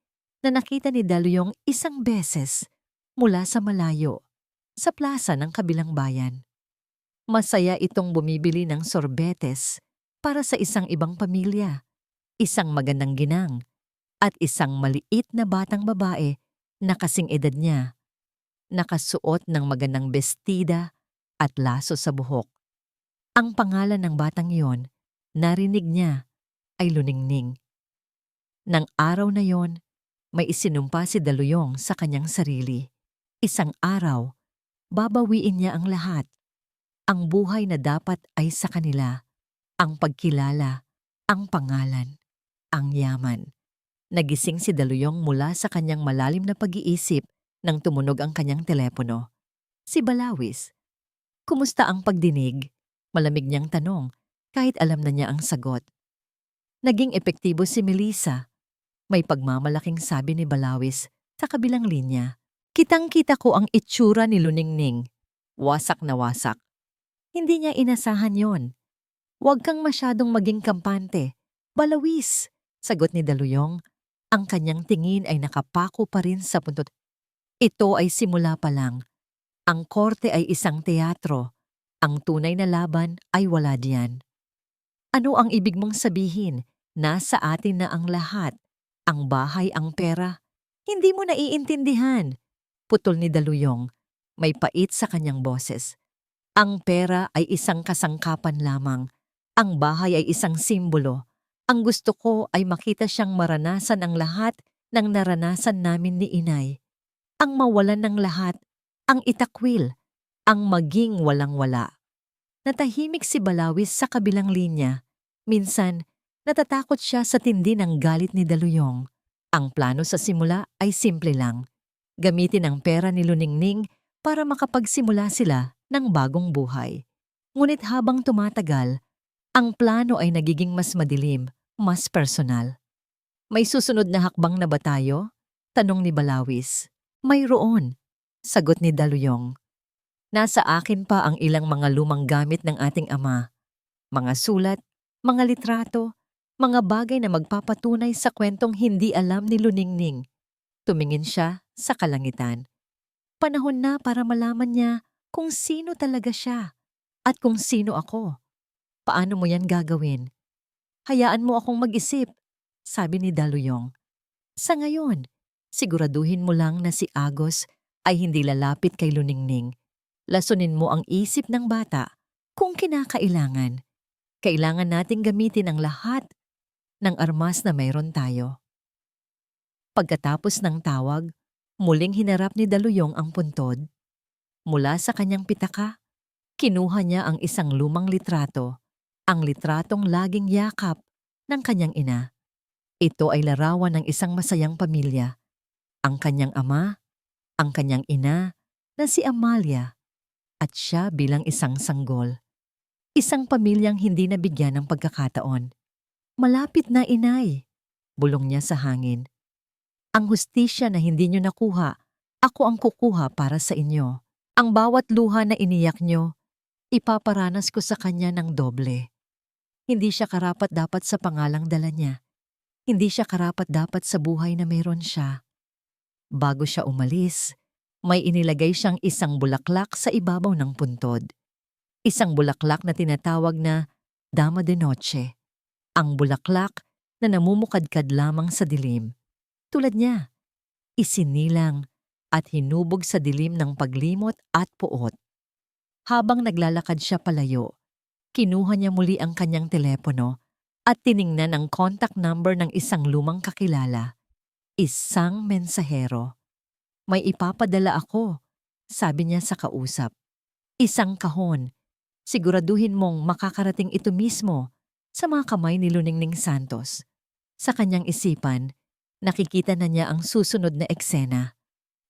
Speaker 1: na nakita ni Daluyong isang beses mula sa malayo, sa plaza ng kabilang bayan. Masaya itong bumibili ng sorbetes para sa isang ibang pamilya, isang magandang ginang, at isang maliit na batang babae na kasing edad niya, nakasuot ng magandang bestida at laso sa buhok. Ang pangalan ng batang iyon, narinig niya, ay Luningning. Nang araw na yon, may isinumpa si Daluyong sa kanyang sarili. Isang araw, babawiin niya ang lahat. Ang buhay na dapat ay sa kanila, ang pagkilala, ang pangalan, ang yaman. Nagising si Daluyong mula sa kanyang malalim na pag-iisip nang tumunog ang kanyang telepono. Si Balawis. Kumusta ang pagdinig? Malamig niyang tanong, kahit alam na niya ang sagot. Naging epektibo si Melissa. May pagmamalaking sabi ni Balawis sa kabilang linya. Kitang-kita ko ang itsura ni Luningning. Wasak na wasak. Hindi niya inasahan yon. Huwag kang masyadong maging kampante. Balawis, sagot ni Daluyong. Ang kanyang tingin ay nakapako pa rin sa puntot. Ito ay simula pa lang. Ang korte ay isang teatro. Ang tunay na laban ay wala diyan. Ano ang ibig mong sabihin? Nasa atin na ang lahat. Ang bahay, ang pera. Hindi mo naiintindihan. Putol ni Daluyong. May pait sa kanyang boses. Ang pera ay isang kasangkapan lamang. Ang bahay ay isang simbolo. Ang gusto ko ay makita siyang maranasan ang lahat ng naranasan namin ni Inay. Ang mawalan ng lahat, ang itakwil, ang maging walang-wala. Natahimik si Balawis sa kabilang linya. Minsan, natatakot siya sa tindi ng galit ni Daluyong. Ang plano sa simula ay simple lang. Gamitin ang pera ni Luningning para makapagsimula sila ng bagong buhay. Ngunit habang tumatagal, ang plano ay nagiging mas madilim, mas personal. May susunod na hakbang na ba tayo? Tanong ni Balawis. Mayroon, sagot ni Daluyong. Nasa akin pa ang ilang mga lumang gamit ng ating ama. Mga sulat, mga litrato, mga bagay na magpapatunay sa kwentong hindi alam ni Luningning. Tumingin siya sa kalangitan. Panahon na para malaman niya kung sino talaga siya at kung sino ako. Paano mo yan gagawin? Hayaan mo akong mag-isip, sabi ni Daluyong. Sa ngayon, siguraduhin mo lang na si Agos ay hindi lalapit kay Luningning. Lasunin mo ang isip ng bata kung kinakailangan. Kailangan nating gamitin ang lahat ng armas na mayroon tayo. Pagkatapos ng tawag, muling hinarap ni Daluyong ang puntod. Mula sa kanyang pitaka, kinuha niya ang isang lumang litrato, ang litratong laging yakap ng kanyang ina. Ito ay larawan ng isang masayang pamilya. Ang kanyang ama, ang kanyang ina, na si Amalia, at siya bilang isang sanggol. Isang pamilyang hindi nabigyan ng pagkakataon. Malapit na, inay, bulong niya sa hangin. Ang hustisya na hindi niyo nakuha, ako ang kukuha para sa inyo. Ang bawat luha na iniyak niyo, ipaparanas ko sa kanya ng doble. Hindi siya karapat-dapat sa pangalang dala niya. Hindi siya karapat-dapat sa buhay na meron siya. Bago siya umalis, may inilagay siyang isang bulaklak sa ibabaw ng puntod. Isang bulaklak na tinatawag na Dama de Noche. Ang bulaklak na namumukadkad lamang sa dilim. Tulad niya, isinilang at hinubog sa dilim ng paglimot at puot. Habang naglalakad siya palayo, kinuha niya muli ang kanyang telepono at tiningnan ang contact number ng isang lumang kakilala. Isang mensahero. May ipapadala ako, sabi niya sa kausap. Isang kahon. Siguraduhin mong makakarating ito mismo sa mga kamay ni Luningning Santos. Sa kanyang isipan, nakikita na niya ang susunod na eksena.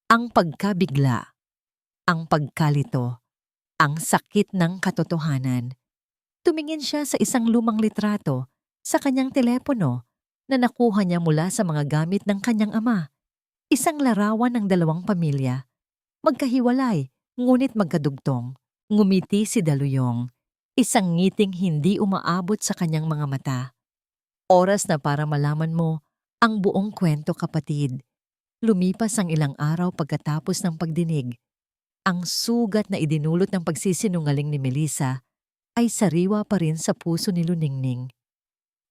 Speaker 1: Ang pagkabigla, ang pagkalito, ang sakit ng katotohanan. Tumingin siya sa isang lumang litrato sa kanyang telepono na nakuha niya mula sa mga gamit ng kanyang ama. Isang larawan ng dalawang pamilya. Magkahiwalay, ngunit magkadugtong. Ngumiti si Daluyong. Isang ngiting hindi umaabot sa kanyang mga mata. Oras na para malaman mo ang buong kwento, kapatid. Lumipas ang ilang araw pagkatapos ng pagdinig. Ang sugat na idinulot ng pagsisinungaling ni Melissa ay sariwa pa rin sa puso ni Luningning.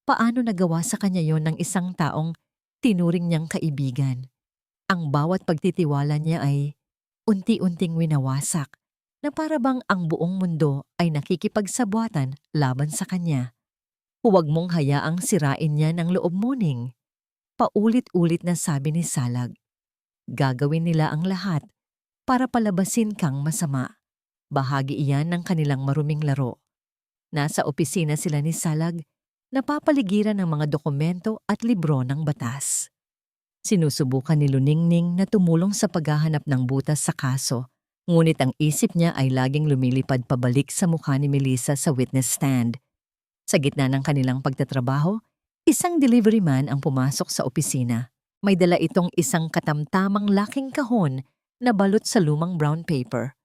Speaker 1: Paano nagawa sa kanya yon ng isang taong tinuring niyang kaibigan? Ang bawat pagtitiwala niya ay unti-unting winawasak na para bang ang buong mundo ay nakikipagsabwatan laban sa kanya. Huwag mong hayaang sirain niya ng loob mo, Ning. Paulit-ulit na sabi ni Salag. Gagawin nila ang lahat para palabasin kang masama. Bahagi iyan ng kanilang maruming laro. Nasa opisina sila ni Salag, napapaligiran ng mga dokumento at libro ng batas. Sinusubukan ni Luningning na tumulong sa paghahanap ng butas sa kaso, ngunit ang isip niya ay laging lumilipad pabalik sa mukha ni Melissa sa witness stand. Sa gitna ng kanilang pagtatrabaho, isang delivery man ang pumasok sa opisina. May dala itong isang katamtamang laking kahon na balot sa lumang brown paper.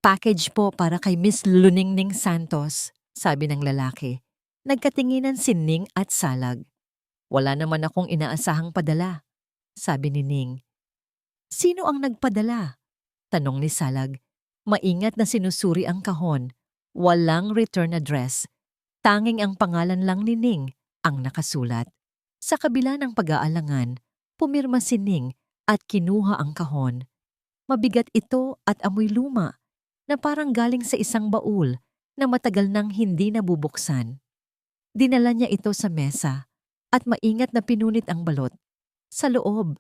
Speaker 1: Package po para kay Miss Luningning Santos, sabi ng lalaki. Nagkatinginan si Ning at Salag. Wala naman akong inaasahang padala, sabi ni Ning. Sino ang nagpadala? Tanong ni Salag. Maingat na sinusuri ang kahon. Walang return address. Tanging ang pangalan lang ni Ning ang nakasulat. Sa kabila ng pag-aalangan, pumirma si Ning at kinuha ang kahon. Mabigat ito at amoy luma na parang galing sa isang baul na matagal nang hindi nabubuksan. Dinala niya ito sa mesa at maingat na pinunit ang balot. Sa loob,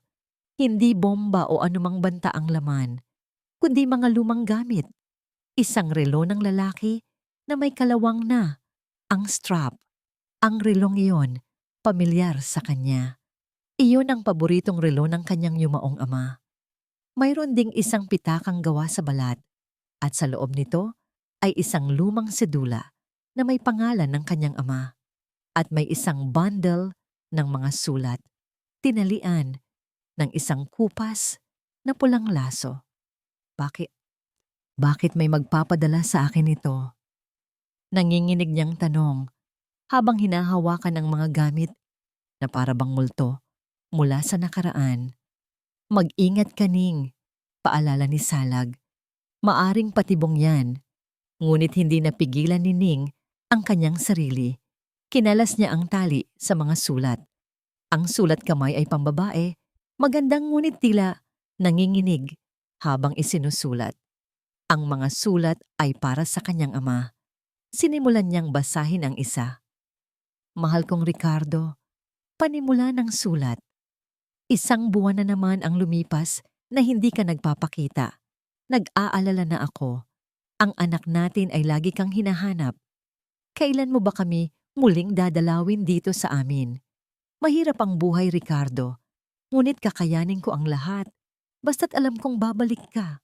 Speaker 1: hindi bomba o anumang banta ang laman, kundi mga lumang gamit. Isang relo ng lalaki na may kalawang na, ang strap. Ang relong iyon, pamilyar sa kanya. Iyon ang paboritong relo ng kanyang yumaong ama. Mayroon ding isang pitakang gawa sa balat at sa loob nito ay isang lumang sedula na may pangalan ng kanyang ama at may isang bundle ng mga sulat. Tinalian ng isang kupas na pulang laso. Bakit? Bakit may magpapadala sa akin ito? Nanginginig niyang tanong habang hinahawakan ang mga gamit na para bang multo mula sa nakaraan. Mag-ingat ka, Ning, paalala ni Salag. Maaring patibong yan. Ngunit hindi napigilan ni Ning ang kanyang sarili. Kinalas niya ang tali sa mga sulat. Ang sulat kamay ay pambabae, magandang ngunit tila nanginginig habang isinusulat. Ang mga sulat ay para sa kanyang ama. Sinimulan niyang basahin ang isa. Mahal kong Ricardo, panimula ng sulat. Isang buwan na naman ang lumipas na hindi ka nagpapakita. Nag-aalala na ako. Ang anak natin ay lagi kang hinahanap. Kailan mo ba kami muling dadalawin dito sa amin? Mahirap ang buhay, Ricardo. Ngunit kakayanin ko ang lahat. Basta't alam kong babalik ka.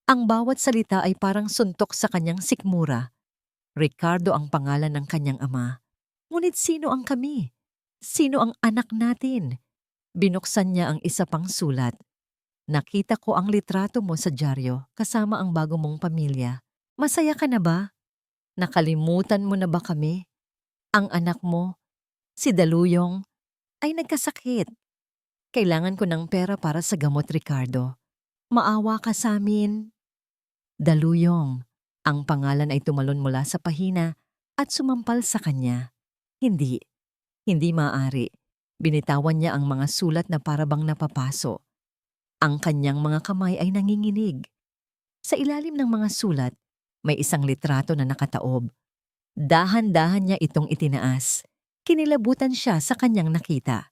Speaker 1: Ang bawat salita ay parang suntok sa kanyang sikmura. Ricardo ang pangalan ng kanyang ama. Ngunit sino ang kami? Sino ang anak natin? Binuksan niya ang isa pang sulat. Nakita ko ang litrato mo sa dyaryo kasama ang bago mong pamilya. Masaya ka na ba? Nakalimutan mo na ba kami? Ang anak mo, si Daluyong, ay nagkasakit. Kailangan ko ng pera para sa gamot, Ricardo. Maawa ka sa amin. Daluyong, ang pangalan ay tumalon mula sa pahina at sumampal sa kanya. Hindi maaari. Binitawan niya ang mga sulat na parabang napapaso. Ang kanyang mga kamay ay nanginginig. Sa ilalim ng mga sulat, may isang litrato na nakataob. Dahan-dahan niya itong itinaas. Kinilabutan siya sa kanyang nakita.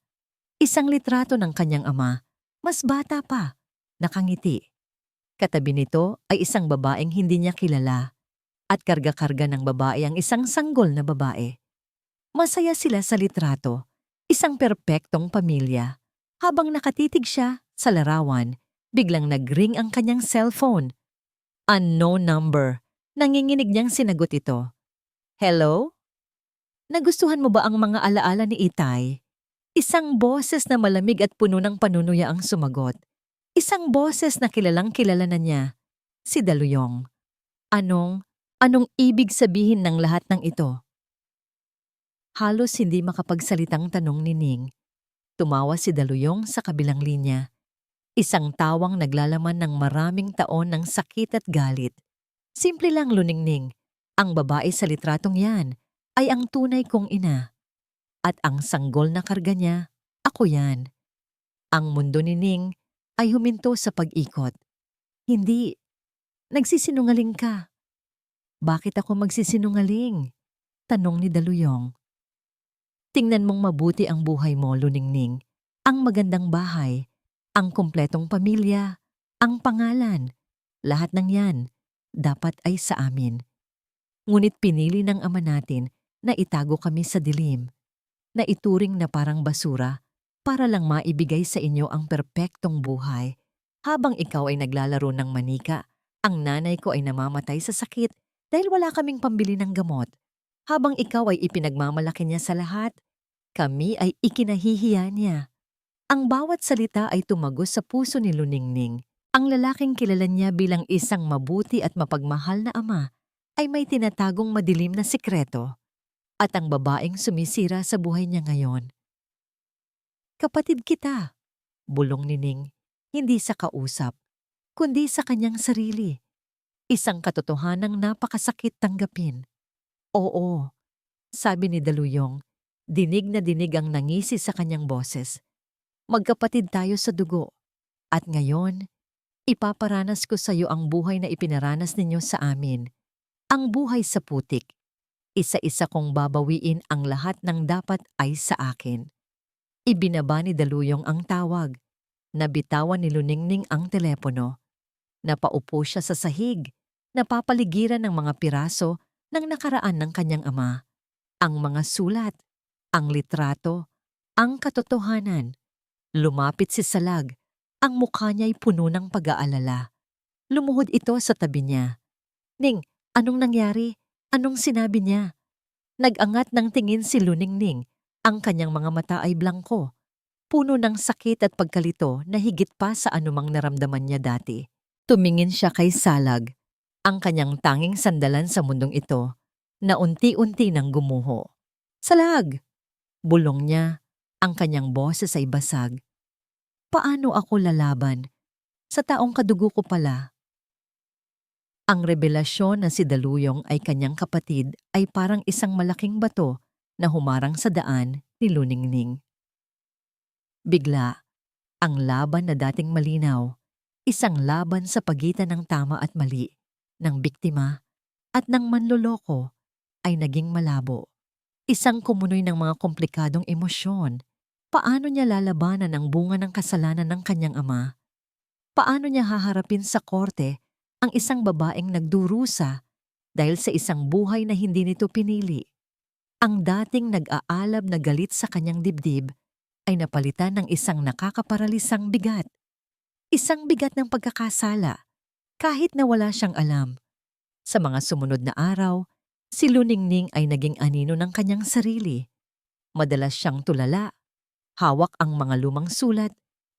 Speaker 1: Isang litrato ng kanyang ama, mas bata pa, nakangiti. Katabi nito ay isang babaeng hindi niya kilala at karga-karga ng babae ang isang sanggol na babae. Masaya sila sa litrato, isang perpektong pamilya. Habang nakatitig siya sa larawan, biglang nag-ring ang kanyang cellphone. Unknown number. Nanginginig niyang sinagot ito. Hello? Nagustuhan mo ba ang mga alaala ni Itay? Isang boses na malamig at puno ng panunuya ang sumagot. Isang boses na kilalang-kilala na niya. Si Daluyong. Anong ibig sabihin ng lahat ng ito? Halos hindi makapagsalitang tanong ni Ning. Tumawa si Daluyong sa kabilang linya. Isang tawang naglalaman ng maraming taon ng sakit at galit. Simple lang, luningning. Ang babae sa litratong yan ay ang tunay kong ina. At ang sanggol na karga niya, ako yan. Ang mundo ni Ning ay huminto sa pag-ikot. Hindi. Nagsisinungaling ka. Bakit ako magsisinungaling? Tanong ni Daluyong. Tingnan mong mabuti ang buhay mo, luningning. Ang magandang bahay, ang kumpletong pamilya, ang pangalan. Lahat ng yan, dapat ay sa amin. Ngunit pinili ng ama natin na itago kami sa dilim, na ituring na parang basura para lang maibigay sa inyo ang perpektong buhay. Habang ikaw ay naglalaro ng manika, ang nanay ko ay namamatay sa sakit dahil wala kaming pambili ng gamot. Habang ikaw ay ipinagmamalaki niya sa lahat, kami ay ikinahihiya niya. Ang bawat salita ay tumagos sa puso ni Luningning. Ang lalaking kilala niya bilang isang mabuti at mapagmahal na ama ay may tinatagong madilim na sikreto. At ang babaeng sumisira sa buhay niya ngayon. Kapatid kita, bulong ni Ning, hindi sa kausap, kundi sa kanyang sarili. Isang katotohanang napakasakit tanggapin. Oo, sabi ni Daluyong, dinig na dinig ang nangisi sa kanyang boses. Magkapatid tayo sa dugo. At ngayon, ipaparanas ko sa iyo ang buhay na ipinaranas ninyo sa amin. Ang buhay sa putik. Isa-isa kong babawiin ang lahat ng dapat ay sa akin. Ibinaba ni Daluyong ang tawag. Nabitawan ni Luningning ang telepono. Napaupo siya sa sahig. Napapaligiran ng mga piraso ng nakaraan ng kanyang ama. Ang mga sulat, ang litrato, ang katotohanan. Lumapit si Salag. Ang mukha niya'y puno ng pag-aalala. Lumuhod ito sa tabi niya. Ning, anong nangyari? Anong sinabi niya? Nag-angat ng tingin si Luningning. Ang kanyang mga mata ay blangko. puno ng sakit at pagkalito na higit pa sa anumang naramdaman niya dati. Tumingin siya kay Salag, ang kanyang tanging sandalan sa mundong ito, na unti-unti nang gumuho. Salag! Bulong niya, ang kanyang boses ay basag. Paano ako lalaban? Sa taong kadugo ko pala. Ang revelasyon na si Daluyong ay kanyang kapatid ay parang isang malaking bato na humarang sa daan ni Luningning. Bigla, ang laban na dating malinaw, isang laban sa pagitan ng tama at mali, ng biktima at ng manloloko ay naging malabo. Isang kumunoy ng mga komplikadong emosyon. Paano niya lalabanan ang bunga ng kasalanan ng kanyang ama? Paano niya haharapin sa korte ang isang babaeng nagdurusa dahil sa isang buhay na hindi nito pinili? Ang dating nag-aalab na galit sa kanyang dibdib ay napalitan ng isang nakakaparalisang bigat. Isang bigat ng pagkakasala, kahit na wala siyang alam. Sa mga sumunod na araw, si Luningning ay naging anino ng kanyang sarili. Madalas siyang tulala, hawak ang mga lumang sulat,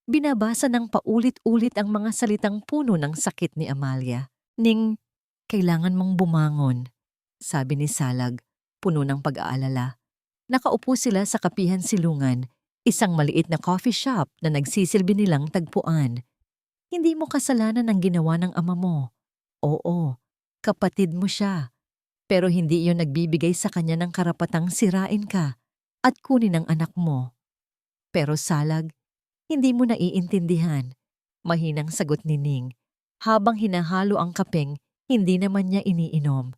Speaker 1: binabasa ng paulit-ulit ang mga salitang puno ng sakit ni Amalia. Ning, kailangan mong bumangon, sabi ni Salag, puno ng pag-aalala. Nakaupo sila sa kapihan silungan, isang maliit na coffee shop na nagsisilbi nilang tagpuan. Hindi mo kasalanan ang ginawa ng ama mo. Oo, kapatid mo siya. Pero hindi iyon nagbibigay sa kanya ng karapatang sirain ka at kunin ang anak mo. Pero Salag, hindi mo naiintindihan. Mahinang sagot ni Ning. Habang hinahalo ang kapeng, hindi naman niya iniinom.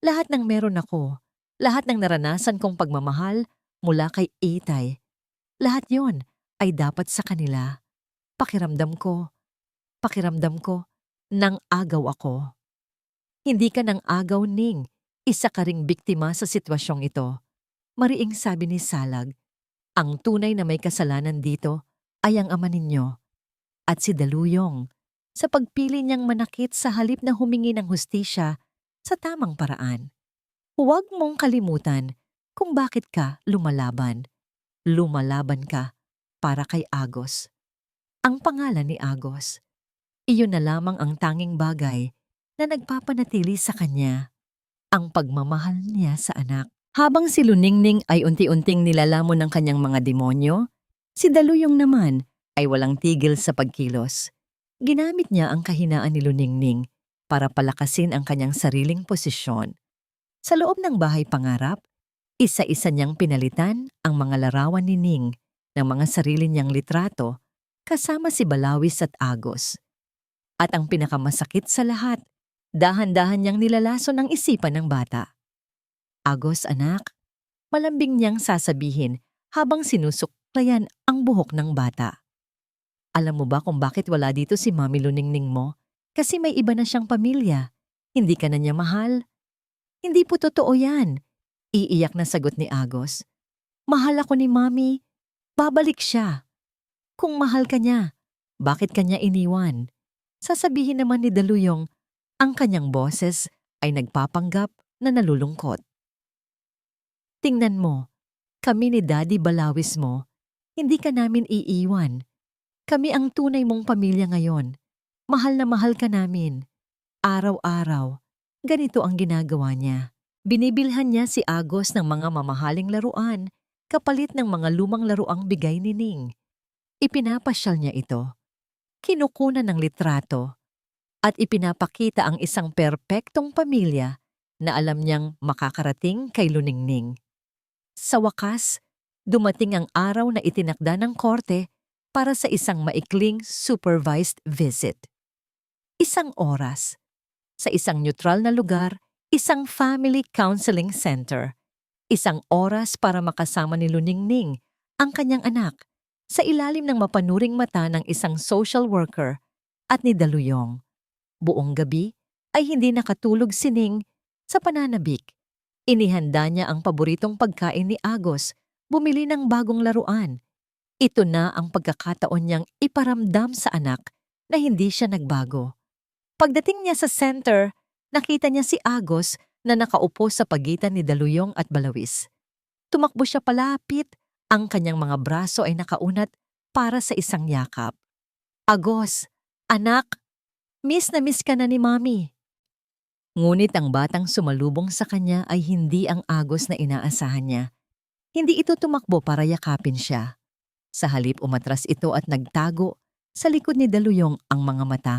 Speaker 1: Lahat ng meron ako, lahat ng naranasan kong pagmamahal mula kay Itay, lahat yon ay dapat sa kanila. Pakiramdam ko, nang agaw ako. Hindi ka nang agaw, Ning. Isa ka ring biktima sa sitwasyong ito. Mariing sabi ni Salag, ang tunay na may kasalanan dito ay ang ama ninyo at si Daluyong sa pagpili niyang manakit sa halip na humingi ng hustisya sa tamang paraan. Huwag mong kalimutan kung bakit ka lumalaban. Lumalaban ka para kay Agos. Ang pangalan ni Agos. Iyon na lamang ang tanging bagay na nagpapanatili sa kanya, ang pagmamahal niya sa anak. Habang si Luningning ay unti-unting nilalamon ng kanyang mga demonyo, si Daluyong naman ay walang tigil sa pagkilos. Ginamit niya ang kahinaan ni Luningning para palakasin ang kanyang sariling posisyon. Sa loob ng bahay pangarap, isa-isa niyang pinalitan ang mga larawan ni Ning ng mga sarili niyang litrato kasama si Balawis at Agos. At ang pinakamasakit sa lahat, dahan-dahan niyang nilalason ang isipan ng bata. Agos, anak, malambing niyang sasabihin habang sinusuklayan ang buhok ng bata. Alam mo ba kung bakit wala dito si Mami Luningning mo? Kasi may iba na siyang pamilya. Hindi ka na niya mahal. Hindi po totoo yan. Iiyak na sagot ni Agos. Mahal ako ni Mami. Babalik siya. Kung mahal ka niya, bakit kanya iniwan? Sasabihin naman ni Daluyong, ang kanyang boses ay nagpapanggap na nalulungkot. Tingnan mo, kami ni Daddy Balawis mo, hindi ka namin iiwan. Kami ang tunay mong pamilya ngayon. Mahal na mahal ka namin. Araw-araw, ganito ang ginagawa niya. Binibilhan niya si Agos ng mga mamahaling laruan, kapalit ng mga lumang laruang bigay ni Ning. Ipinapasyal niya ito. Kinukunan ng litrato at ipinapakita ang isang perpektong pamilya na alam niyang makakarating kay Luningning. Sa wakas, dumating ang araw na itinakda ng korte para sa isang maikling supervised visit. Isang oras, sa isang neutral na lugar, isang family counseling center. Isang oras para makasama ni Luningning, ang kanyang anak, sa ilalim ng mapanuring mata ng isang social worker at ni Daluyong. Buong gabi ay hindi nakatulog si Ning sa pananabik. Inihanda niya ang paboritong pagkain ni Agos, bumili ng bagong laruan. Ito na ang pagkakataon niyang iparamdam sa anak na hindi siya nagbago. Pagdating niya sa center, nakita niya si Agos na nakaupo sa pagitan ni Daluyong at Balawis. Tumakbo siya palapit Ang kanyang mga braso ay nakaunat para sa isang yakap. Agos, anak, miss na miss ka na ni Mommy. Ngunit ang batang sumalubong sa kanya ay hindi ang Agos na inaasahan niya. Hindi ito tumakbo para yakapin siya. Sa halip umatras ito at nagtago. Sa likod ni Daluyong ang mga mata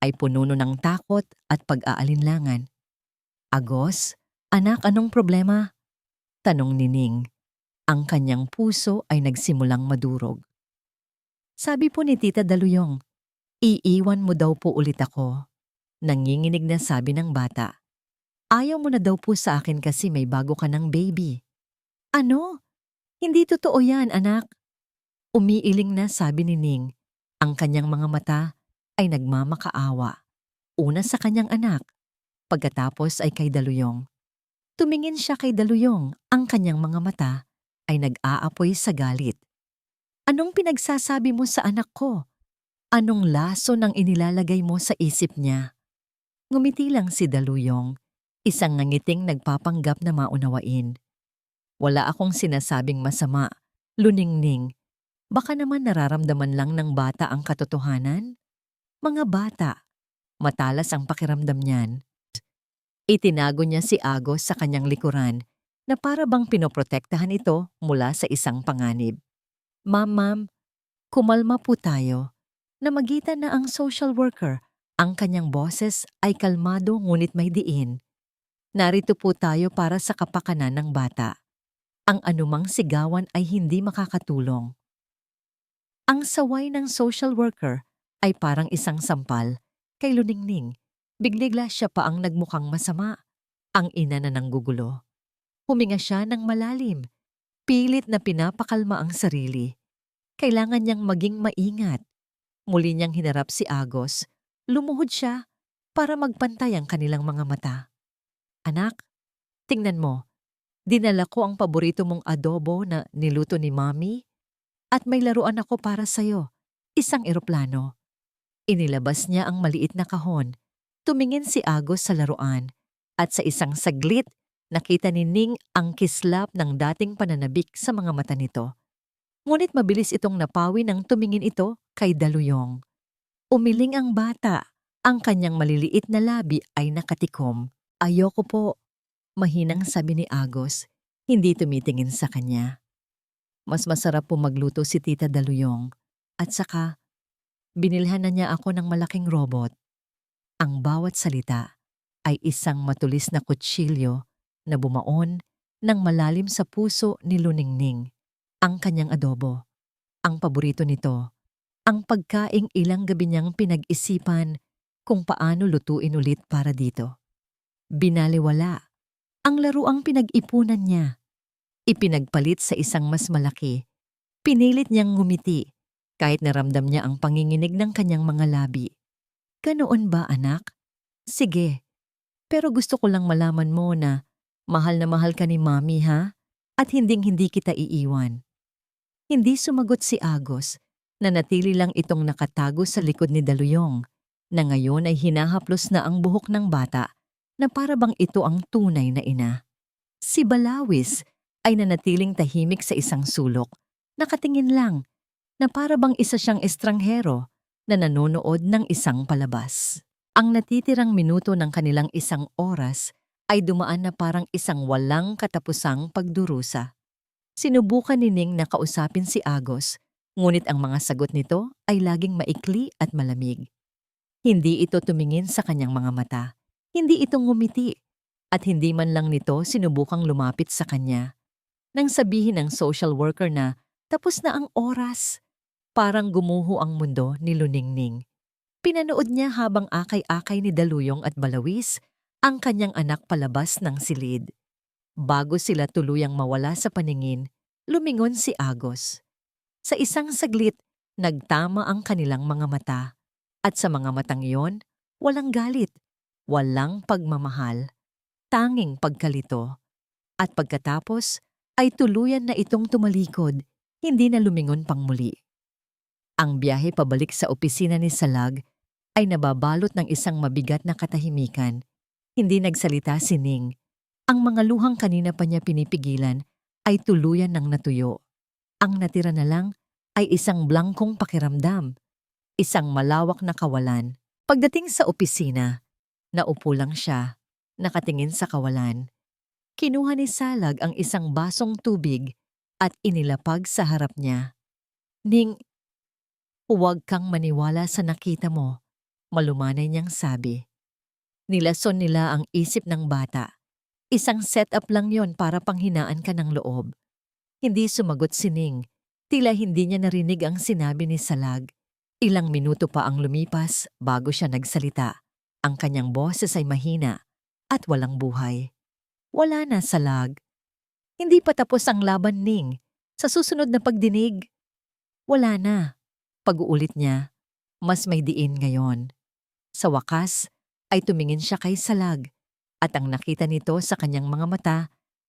Speaker 1: ay puno ng takot at pag-aalinlangan. Agos, anak, anong problema? Tanong ni Ning. Ang kanyang puso ay nagsimulang madurog. Sabi po ni Tita Daluyong, iiwan mo daw po ulit ako. Nanginginig na sabi ng bata. Ayaw mo na daw po sa akin kasi may bago ka ng baby. Ano? Hindi totoo yan, anak. Umiiling na sabi ni Ning. Ang kanyang mga mata ay nagmamakaawa. Una sa kanyang anak, pagkatapos ay kay Daluyong. Tumingin siya kay Daluyong, ang kanyang mga mata ay nag-aapoy sa galit. Anong pinagsasabi mo sa anak ko? Anong laso nang inilalagay mo sa isip niya? Ngumiti lang si Daluyong, isang ngangiting nagpapanggap na maunawain. Wala akong sinasabing masama, luningning. Baka naman nararamdaman lang ng bata ang katotohanan? Mga bata, matalas ang pakiramdam niyan. Itinago niya si Agos sa kanyang likuran na para bang pinoprotektahan ito mula sa isang panganib. Ma'am, kumalma po tayo. Namagitan na ang social worker. Ang kanyang boses ay kalmado ngunit may diin. Narito po tayo para sa kapakanan ng bata. Ang anumang sigawan ay hindi makakatulong. Ang saway ng social worker ay parang isang sampal kay Luningning. Bigligla siya pa ang nagmukhang masama. Ang ina na nanggugulo. Huminga siya ng malalim. Pilit na pinapakalma ang sarili. Kailangan niyang maging maingat. Muli niyang hinarap si Agos. Lumuhod siya para magpantay ang kanilang mga mata. Anak, tingnan mo. Dinala ko ang paborito mong adobo na niluto ni Mommy at may laruan ako para sa'yo. Isang eroplano. Inilabas niya ang maliit na kahon. Tumingin si Agos sa laruan at sa isang saglit nakita ni Ning ang kislap ng dating pananabik sa mga mata nito. Ngunit mabilis itong napawi nang tumingin ito kay Daluyong. Umiling ang bata. Ang kanyang maliliit na labi ay nakatikom. Ayoko po. Mahinang sabi ni Agos, hindi tumitingin sa kanya. Mas masarap po magluto si Tita Daluyong. At saka, binilhan na niya ako ng malaking robot. Ang bawat salita ay isang matulis na kutsilyo na bumaon ng malalim sa puso ni Luningning. Ang kanyang adobo, ang paborito nito, ang pagkaing ilang gabi niyang pinag-isipan kung paano lutuin ulit para dito. Binaliwala ang laruang pinag-ipunan niya. Ipinagpalit sa isang mas malaki. Pinilit niyang ngumiti kahit naramdam niya ang panginginig ng kanyang mga labi. Ganoon ba, anak? Sige, pero gusto ko lang malaman mo na mahal ka ni Mommy, ha? At hinding-hindi kita iiwan. Hindi sumagot si Agos, na natili lang itong nakatago sa likod ni Daluyong, na ngayon ay hinahaplos na ang buhok ng bata na para bang ito ang tunay na ina. Si Balawis ay nanatiling tahimik sa isang sulok, nakatingin lang, na para bang isa siyang estranghero na nanonood ng isang palabas. Ang natitirang minuto ng kanilang isang oras ay dumaan na parang isang walang katapusang pagdurusa. Sinubukan ni Ning na kausapin si Agos, ngunit ang mga sagot nito ay laging maikli at malamig. Hindi ito tumingin sa kanyang mga mata. Hindi ito ngumiti, at hindi man lang nito sinubukang lumapit sa kanya. Nang sabihin ng social worker na tapos na ang oras, parang gumuho ang mundo ni Luningning. Pinanood niya habang akay-akay ni Daluyong at Balawis ang kanyang anak palabas ng silid. Bago sila tuluyang mawala sa paningin, lumingon si Agos. Sa isang saglit, nagtama ang kanilang mga mata. At sa mga matang iyon, walang galit. Walang pagmamahal, tanging pagkalito. At pagkatapos ay tuluyan na itong tumalikod, hindi na lumingon pang muli. Ang biyahe pabalik sa opisina ni Salag ay nababalot ng isang mabigat na katahimikan. Hindi nagsalita si Ning. Ang mga luhang kanina pa niya pinipigilan ay tuluyan ng natuyo. Ang natira na lang ay isang blangkong pakiramdam, isang malawak na kawalan. Pagdating sa opisina, naupo lang siya, nakatingin sa kawalan. Kinuha ni Salag ang isang basong tubig at inilapag sa harap niya. Ning, huwag kang maniwala sa nakita mo, malumanay niyang sabi. Nilason nila ang isip ng bata. Isang setup lang yon para panghinaan ka ng loob. Hindi sumagot si Ning. Tila hindi niya narinig ang sinabi ni Salag. Ilang minuto pa ang lumipas bago siya nagsalita. Ang kanyang boses ay mahina at walang buhay. Wala na, Salag. Hindi pa tapos ang laban, Ning. Sa susunod na pagdinig, wala na. Pag-uulit niya, mas may diin ngayon. Sa wakas, ay tumingin siya kay Salag at ang nakita nito sa kanyang mga mata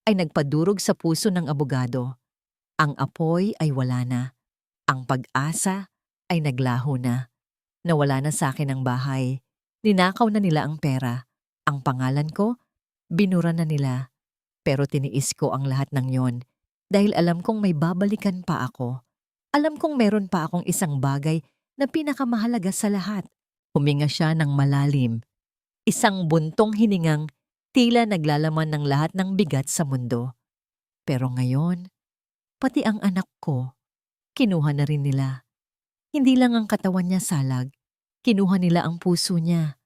Speaker 1: ay nagpadurog sa puso ng abogado. Ang apoy ay wala na. Ang pag-asa ay naglaho na. Nawala na sa akin ang bahay. Ninakaw na nila ang pera. Ang pangalan ko, binura na nila. Pero tiniis ko ang lahat ng yon dahil alam kong may babalikan pa ako. Alam kong meron pa akong isang bagay na pinakamahalaga sa lahat. Huminga siya ng malalim. Isang buntong hiningang tila naglalaman ng lahat ng bigat sa mundo. Pero ngayon, pati ang anak ko, kinuha na rin nila. Hindi lang ang katawan niya, Salag. Kinuha nila ang puso niya.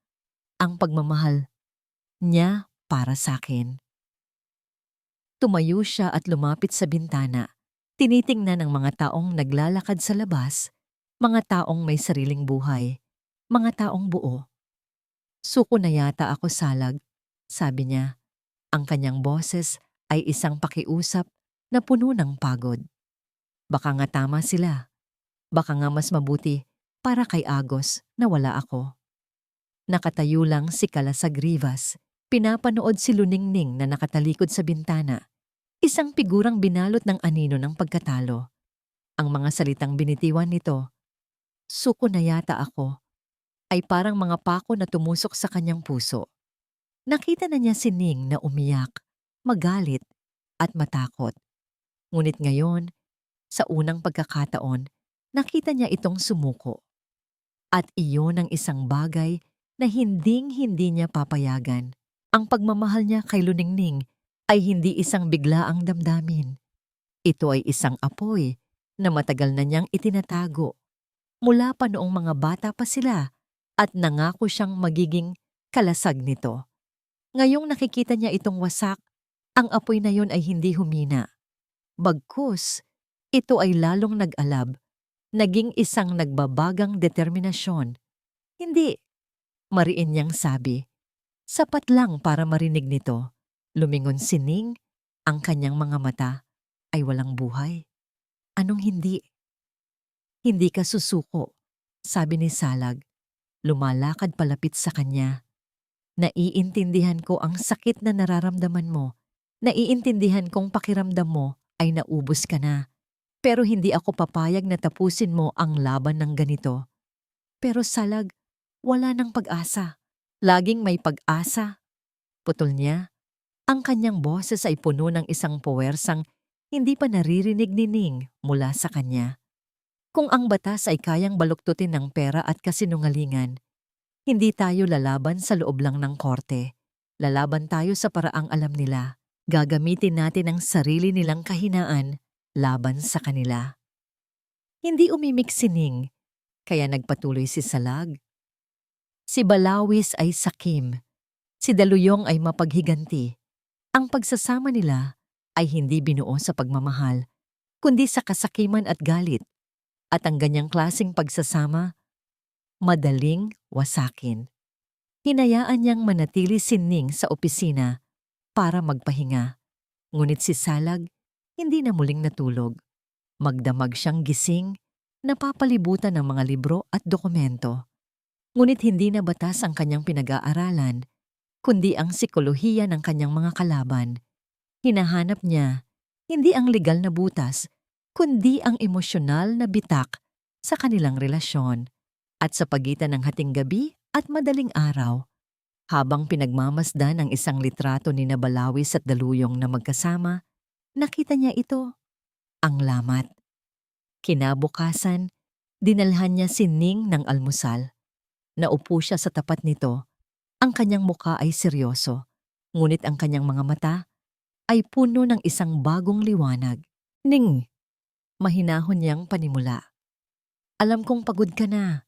Speaker 1: Ang pagmamahal niya para sa akin. Tumayo siya at lumapit sa bintana. Tinitingnan ng mga taong naglalakad sa labas, mga taong may sariling buhay, mga taong buo. Suko na yata ako, Salag, sabi niya. Ang kanyang boses ay isang pakiusap na puno ng pagod. Baka nga tama sila. Baka nga mas mabuti para kay Agos na wala ako. Nakatayo lang si Kalasag Rivas. Pinapanood si Luningning na nakatalikod sa bintana. Isang figurang binalot ng anino ng pagkatalo. Ang mga salitang binitiwan nito, suko na yata ako, ay parang mga pako na tumusok sa kanyang puso. Nakita na niya si Ning na umiyak, magalit, at matakot. Ngunit ngayon, sa unang pagkakataon, nakita niya itong sumuko. At iyon ang isang bagay na hinding-hindi niya papayagan. Ang pagmamahal niya kay Luningning ay hindi isang biglaang damdamin. Ito ay isang apoy na matagal na niyang itinatago. Mula pa noong mga bata pa sila at nangako siyang magiging kalasag nito. Ngayong nakikita niya itong wasak, ang apoy na yon ay hindi humina. Bagkus, ito ay lalong nag-alab, naging isang nagbabagang determinasyon. Hindi, mariin niyang sabi. Sapat lang para marinig nito. Lumingon si Ning, ang kanyang mga mata ay walang buhay. Anong hindi? Hindi ka susuko, sabi ni Salag. Lumalakad palapit sa kanya. Naiintindihan ko ang sakit na nararamdaman mo. Naiintindihan kong pakiramdam mo ay naubos ka na. Pero hindi ako papayag na tapusin mo ang laban ng ganito. Pero Salag, wala nang pag-asa. Laging may pag-asa. Putol niya. Ang kanyang boses ay puno ng isang puwersang hindi pa naririnig ni Ning mula sa kanya. Kung ang batas ay kayang baluktutin ng pera at kasinungalingan, hindi tayo lalaban sa loob lang ng korte. Lalaban tayo sa paraang alam nila. Gagamitin natin ang sarili nilang kahinaan laban sa kanila. Hindi umimik si Ning, kaya nagpatuloy si Salag. Si Balawis ay sakim, si Daluyong ay mapaghiganti. Ang pagsasama nila ay hindi binuo sa pagmamahal, kundi sa kasakiman at galit. At ang ganyang klasing pagsasama, madaling wasakin. Hinayaan niyang manatili si Ning sa opisina para magpahinga. Ngunit si Salag hindi na muling natulog. Magdamag siyang gising, napapalibutan ng mga libro at dokumento. Ngunit hindi na batas ang kanyang pinag-aaralan, kundi ang sikolohiya ng kanyang mga kalaban. Hinahanap niya hindi ang legal na butas, kundi ang emosyonal na bitak sa kanilang relasyon. At sa pagitan ng hating gabi at madaling araw, habang pinagmamasdan ang isang litrato ni Balawis at Daluyong na magkasama, nakita niya ito, ang lamat. Kinabukasan, dinalhan niya si Ning ng almusal. Naupo siya sa tapat nito. Ang kanyang muka ay seryoso, ngunit ang kanyang mga mata ay puno ng isang bagong liwanag. Ning, mahinahon niyang panimula. Alam kong pagod ka na,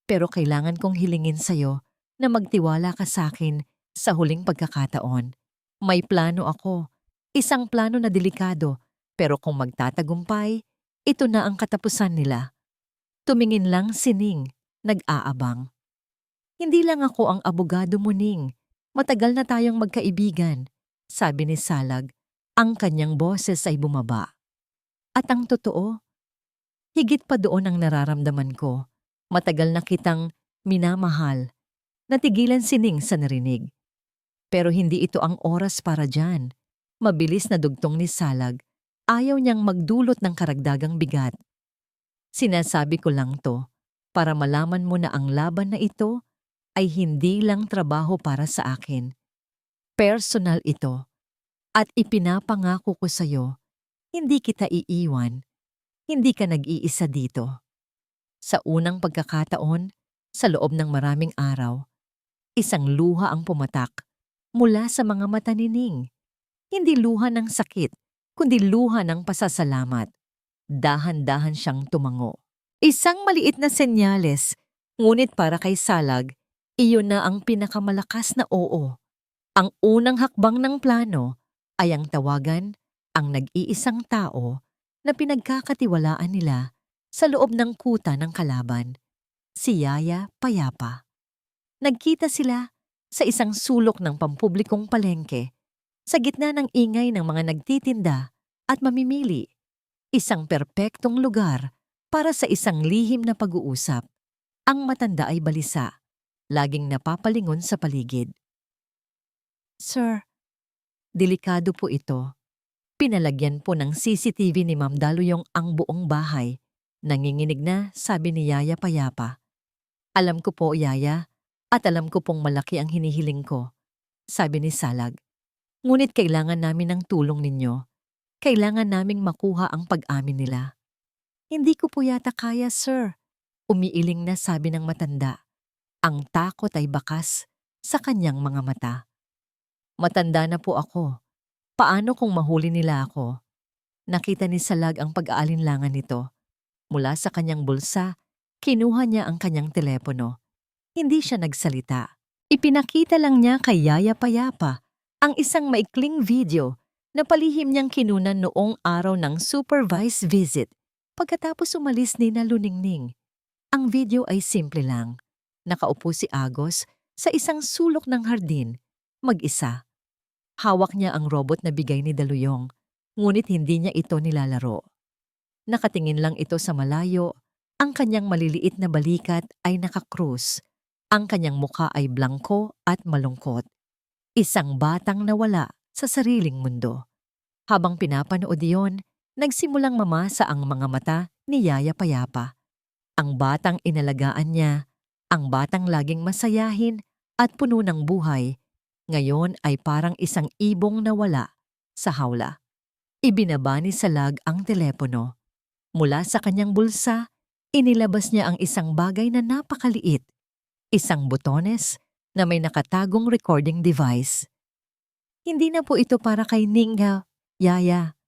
Speaker 1: pero kailangan kong hilingin sa'yo na magtiwala ka sa akin sa huling pagkakataon. May plano ako, isang plano na delikado, pero kung magtatagumpay, ito na ang katapusan nila. Tumingin lang si Ning, nag-aabang. Hindi lang ako ang abogado mo, Ning. Matagal na tayong magkaibigan, sabi ni Salag. Ang kanyang boses ay bumaba. At ang totoo, higit pa doon ang nararamdaman ko. Matagal na kitang minamahal. Natigilan si Ning sa narinig. Pero hindi ito ang oras para dyan. Mabilis na dugtong ni Salag. Ayaw niyang magdulot ng karagdagang bigat. Sinasabi ko lang to para malaman mo na ang laban na ito ay hindi lang trabaho para sa akin. Personal ito. At ipinapangako ko sa'yo, hindi kita iiwan. Hindi ka nag-iisa dito. Sa unang pagkakataon, sa loob ng maraming araw, isang luha ang pumatak mula sa mga mata ni Ning. Hindi luha ng sakit, kundi luha ng pasasalamat. Dahan-dahan siyang tumango. Isang maliit na senyales, ngunit para kay Salag, iyon na ang pinakamalakas na oo. Ang unang hakbang ng plano ay ang tawagan ang nag-iisang tao na pinagkakatiwalaan nila sa loob ng kuta ng kalaban, si Yaya Payapa. Nagkita sila sa isang sulok ng pampublikong palengke, sa gitna ng ingay ng mga nagtitinda at mamimili. Isang perpektong lugar para sa isang lihim na pag-uusap. Ang matanda ay balisa, laging napapalingon sa paligid. Sir, delikado po ito. Pinalagyan po ng CCTV ni Ma'am Daluyong ang buong bahay. Nanginginig na, sabi ni Yaya Payapa. Alam ko po, Yaya, at alam ko pong malaki ang hinihiling ko, sabi ni Salag. Ngunit kailangan namin ng tulong ninyo. Kailangan naming makuha ang pag-amin nila. Hindi ko po yata kaya, sir. Umiiling na sabi ng matanda. Ang takot ay bakas sa kanyang mga mata. Matanda na po ako. Paano kung mahuli nila ako? Nakita ni Salag ang pag-aalinlangan nito. Mula sa kanyang bulsa, kinuha niya ang kanyang telepono. Hindi siya nagsalita. Ipinakita lang niya kay Yaya Payapa ang isang maikling video na palihim niyang kinunan noong araw ng supervised visit pagkatapos umalis ni na Luningning. Ang video ay simple lang. Nakaupo si Agos sa isang sulok ng hardin, mag-isa. Hawak niya ang robot na bigay ni Daluyong, ngunit hindi niya ito nilalaro. Nakatingin lang ito sa malayo, ang kanyang maliliit na balikat ay nakakrus. Ang kanyang mukha ay blangko at malungkot. Isang batang nawala sa sariling mundo. Habang pinapanood iyon, nagsimulang mamasa ang mga mata ni Yaya Payapa. Ang batang inalagaan niya, ang batang laging masayahin at puno ng buhay, ngayon ay parang isang ibong nawala sa hawla. Ibinaba ni Salag ang telepono. Mula sa kanyang bulsa, inilabas niya ang isang bagay na napakaliit. Isang butones na may nakatagong recording device. Hindi na po ito para kay Ningha, Yaya,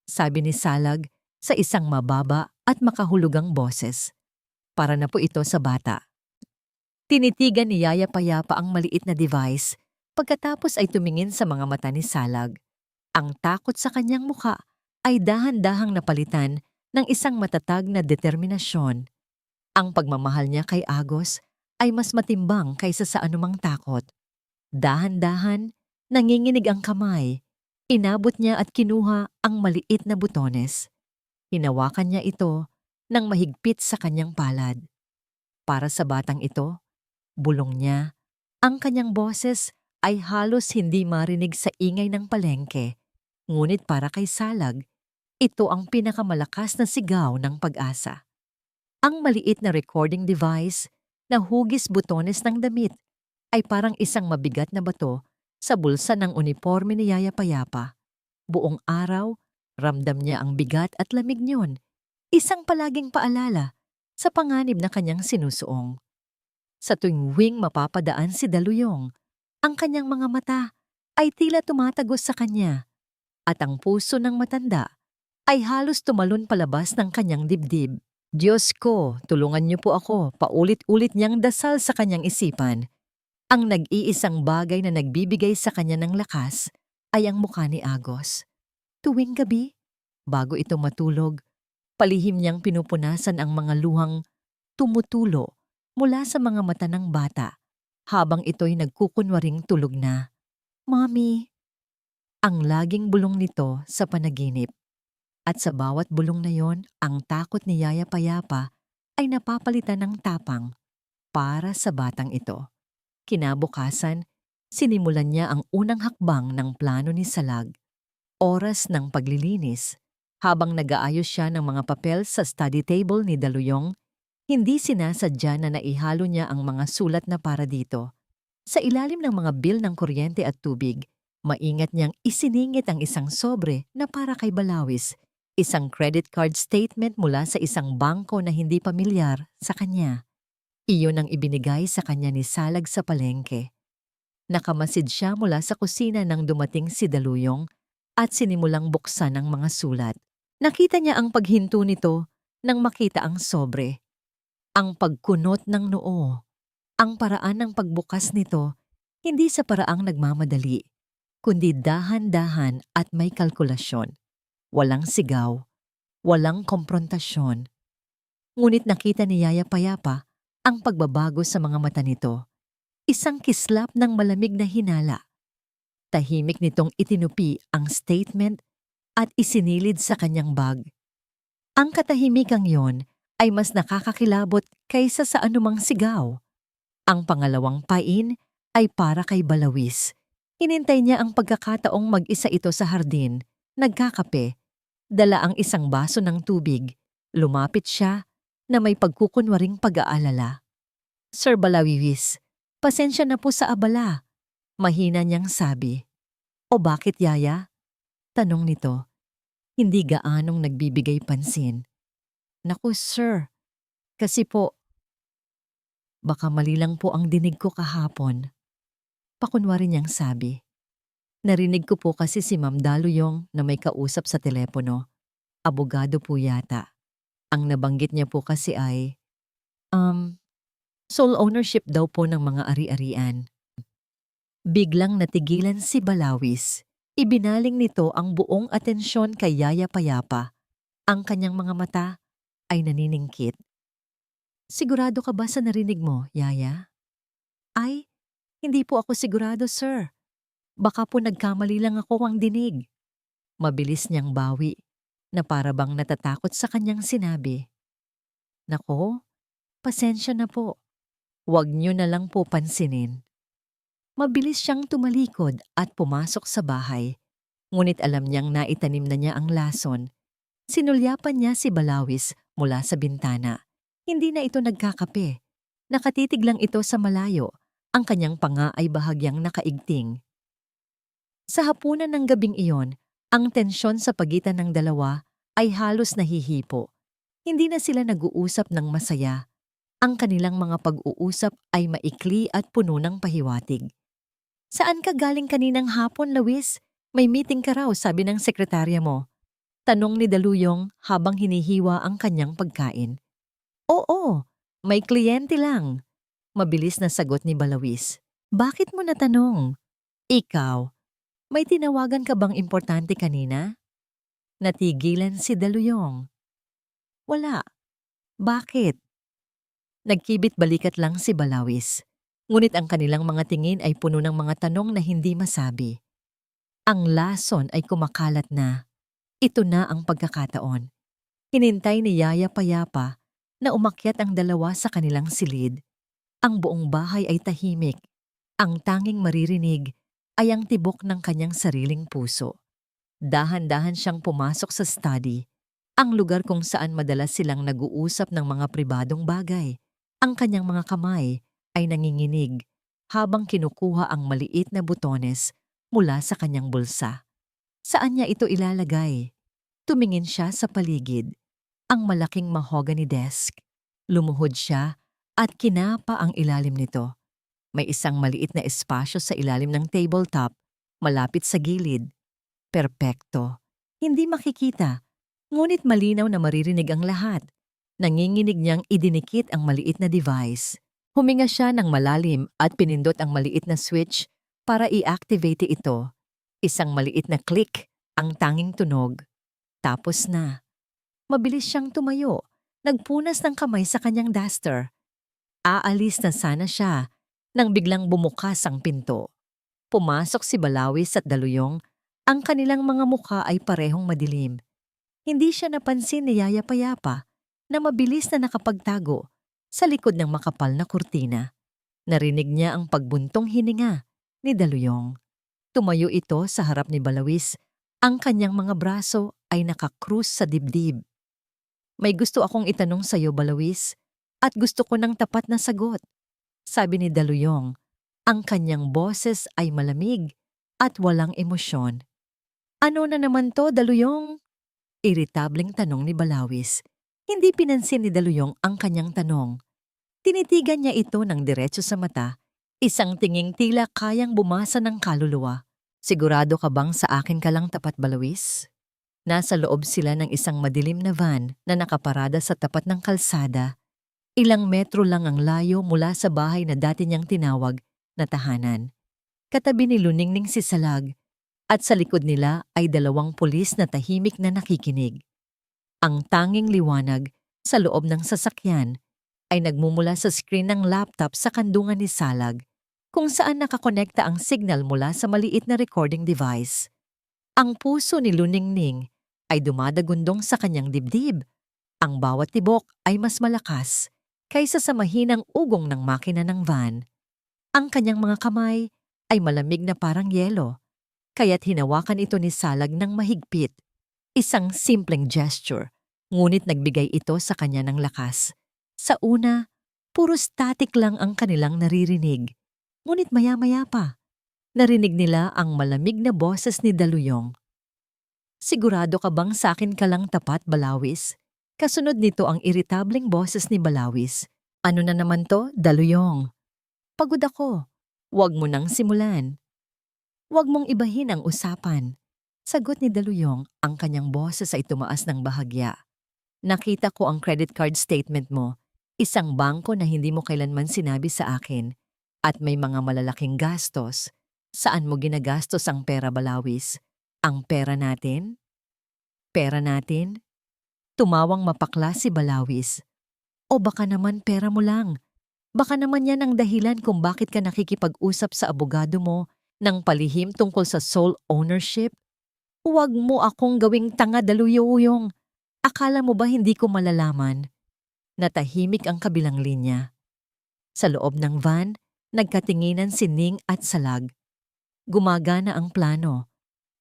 Speaker 1: sabi ni Salag sa isang mababa at makahulugang boses. Para na po ito sa bata. Tinitigan ni Yaya Payapa ang maliit na device. Pagkatapos ay tumingin sa mga mata ni Salag. Ang takot sa kanyang mukha ay dahan-dahang napalitan ng isang matatag na determinasyon. Ang pagmamahal niya kay Agos ay mas matimbang kaysa sa anumang takot. Dahan-dahan, nanginginig ang kamay. Inabot niya at kinuha ang maliit na butones. Hinawakan niya ito nang mahigpit sa kanyang palad. Para sa batang ito, bulong niya, ang kanyang boses ay halos hindi marinig sa ingay ng palengke, ngunit para kay Salag, ito ang pinakamalakas na sigaw ng pag-asa. Ang maliit na recording device na hugis butones ng damit ay parang isang mabigat na bato sa bulsa ng uniforme ni Yaya Payapa. Buong araw, ramdam niya ang bigat at lamig niyon. Isang palaging paalala sa panganib na kanyang sinusuong. Sa tuwing wing mapapadaan si Daluyong, ang kanyang mga mata ay tila tumatagos sa kanya at ang puso ng matanda ay halos tumalon palabas ng kanyang dibdib. Diyos ko, tulungan niyo po ako, paulit-ulit niyang dasal sa kanyang isipan. Ang nag-iisang bagay na nagbibigay sa kanya ng lakas ay ang mukha ni Agos. Tuwing gabi, bago ito matulog, palihim niyang pinupunasan ang mga luhang tumutulo mula sa mga mata ng bata habang ito'y nagkukunwaring tulog na. Mommy, ang laging bulong nito sa panaginip. At sa bawat bulong na yon, ang takot ni Yaya Payapa ay napapalitan ng tapang para sa batang ito. Kinabukasan, sinimulan niya ang unang hakbang ng plano ni Salag. Oras ng paglilinis. Habang nag-aayos siya ng mga papel sa study table ni Daluyong, hindi sinasadya na naihalo niya ang mga sulat na para dito. Sa ilalim ng mga bill ng kuryente at tubig, maingat niyang isiningit ang isang sobre na para kay Balawis, isang credit card statement mula sa isang bangko na hindi pamilyar sa kanya. Iyon ang ibinigay sa kanya ni Salag sa palengke. Nakamasid siya mula sa kusina nang dumating si Daluyong at sinimulang buksan ang mga sulat. Nakita niya ang paghinto nito nang makita ang sobre. Ang pagkunot ng noo. Ang paraan ng pagbukas nito, hindi sa paraang nagmamadali, kundi dahan-dahan at may kalkulasyon. Walang sigaw, walang komprontasyon. Ngunit nakita ni Yaya Payapa ang pagbabago sa mga mata nito. Isang kislap ng malamig na hinala. Tahimik nitong itinupi ang statement at isinilid sa kanyang bag. Ang katahimikang yon ay mas nakakakilabot kaysa sa anumang sigaw. Ang pangalawang pain ay para kay Balawis. Hinintay niya ang pagkakataong mag-isa ito sa hardin, nagkakape, dala ang isang baso ng tubig. Lumapit siya na may pagkukunwaring pag-aalala. Sir Balawis, pasensya na po sa abala. Mahina niyang sabi. O bakit, Yaya? Tanong nito. Hindi gaanong nagbibigay pansin. Naku, sir. Kasi po, baka mali lang po ang dinig ko kahapon. Pakunwari niyang sabi. Narinig ko po kasi si Ma'am Daluyong na may kausap sa telepono. Abogado po yata. Ang nabanggit niya po kasi ay, sole ownership daw po ng mga ari-arian. Biglang natigilan si Balawis. Ibinaling nito ang buong atensyon kay Yaya Payapa. Ang kanyang mga mata ay naniningkit. Sigurado ka ba sa narinig mo, Yaya? Ay, hindi po ako sigurado, sir. Baka po nagkamali lang ako ang dinig. Mabilis niyang bawi na para bang natatakot sa kanyang sinabi. Nako, pasensya na po. Huwag niyo na lang po pansinin. Mabilis siyang tumalikod at pumasok sa bahay. Ngunit alam niyang naitanim na niya ang lason. Sinulyapan niya si Balawis mula sa bintana. Hindi na ito nagkakape. Nakatitig lang ito sa malayo. Ang kanyang panga ay bahagyang nakaigting. Sa hapunan ng gabing iyon, ang tensyon sa pagitan ng dalawa ay halos nahihipo. Hindi na sila nag-uusap ng masaya. Ang kanilang mga pag-uusap ay maikli at puno ng pahiwatig. Saan ka galing kaninang hapon, Luis? May meeting ka raw, sabi ng sekretarya mo. Tanong ni Daluyong habang hinihiwa ang kanyang pagkain. Oo, may kliyente lang. Mabilis na sagot ni Balawis. Bakit mo natanong? Ikaw, may tinawagan ka bang importante kanina? Natigilan si Daluyong. Wala. Bakit? Nagkibit balikat lang si Balawis. Ngunit ang kanilang mga tingin ay puno ng mga tanong na hindi masabi. Ang lason ay kumakalat na. Ito na ang pagkakataon. Hinintay ni Yaya Payapa na umakyat ang dalawa sa kanilang silid. Ang buong bahay ay tahimik. Ang tanging maririnig ay ang tibok ng kanyang sariling puso. Dahan-dahan siyang pumasok sa study, ang lugar kung saan madalas silang nag-uusap ng mga pribadong bagay. Ang kanyang mga kamay ay nanginginig habang kinukuha ang maliit na butones mula sa kanyang bulsa. Saan niya ito ilalagay? Tumingin siya sa paligid. ang malaking mahogany desk. Lumuhod siya at kinapa ang ilalim nito. May isang maliit na espasyo sa ilalim ng tabletop, malapit sa gilid. Perpekto. Hindi makikita, ngunit malinaw na maririnig ang lahat. Nanginginig niyang idinikit ang maliit na device. Huminga siya ng malalim at pinindot ang maliit na switch para i-activate ito. Isang maliit na click, ang tanging tunog. Tapos na. Mabilis siyang tumayo. Nagpunas ng kamay sa kanyang duster. Aalis na sana siya nang biglang bumukas ang pinto. Pumasok si Balawis at Daluyong. Ang kanilang mga mukha ay parehong madilim. Hindi siya napansin ni Yaya Payapa na mabilis na nakapagtago sa likod ng makapal na kurtina. Narinig niya ang pagbuntong hininga ni Daluyong. Tumayo ito sa harap ni Balawis. Ang kanyang mga braso ay nakakrus sa dibdib. May gusto akong itanong sa iyo, Balawis, at gusto ko ng tapat na sagot, sabi ni Daluyong. Ang kanyang boses ay malamig at walang emosyon. Ano na naman to, Daluyong? Iritableng tanong ni Balawis. Hindi pinansin ni Daluyong ang kanyang tanong. Tinitigan niya ito ng diretso sa mata, isang tinging tila kayang bumasa ng kaluluwa. Sigurado ka bang sa akin ka lang tapat, Balawis? Nasa loob sila ng isang madilim na van na nakaparada sa tapat ng kalsada. Ilang metro lang ang layo mula sa bahay na dati niyang tinawag na tahanan. Katabi ni Luningning si Salag at sa likod nila ay 2 pulis na tahimik na nakikinig. Ang tanging liwanag sa loob ng sasakyan ay nagmumula sa screen ng laptop sa kandungan ni Salag, kung saan nakakonekta ang signal mula sa maliit na recording device. Ang puso ni Luningning ay dumadagundong sa kanyang dibdib. Ang bawat tibok ay mas malakas kaysa sa mahinang ugong ng makina ng van. Ang kanyang mga kamay ay malamig na parang yelo, kaya't hinawakan ito ni Salag ng mahigpit. Isang simpleng gesture, ngunit nagbigay ito sa kanya ng lakas. Sa una, puro static lang ang kanilang naririnig. Ngunit maya-maya pa, narinig nila ang malamig na boses ni Daluyong. Sigurado ka bang sa akin ka lang tapat, Balawis? Kasunod nito ang iritableng boses ni Balawis. Ano na naman to, Daluyong? Pagod ako. Huwag mo nang simulan. Huwag mong ibahin ang usapan. Sagot ni Daluyong, ang kanyang boses ay tumaas ng bahagya. Nakita ko ang credit card statement mo. Isang bangko na hindi mo kailanman sinabi sa akin. At may mga malalaking gastos. Saan mo ginagastos ang pera, Balawis? Ang pera natin? Pera natin? Tumawang mapakla si Balawis. O baka naman pera mo lang. Baka naman yan ang dahilan kung bakit ka nakikipag-usap sa abogado mo ng palihim tungkol sa sole ownership. Huwag mo akong gawing tanga, Daluyong. Akala mo ba hindi ko malalaman? Natahimik ang kabilang linya. Sa loob ng van, nagkatinginan si Ning at Salag. Gumagana ang plano.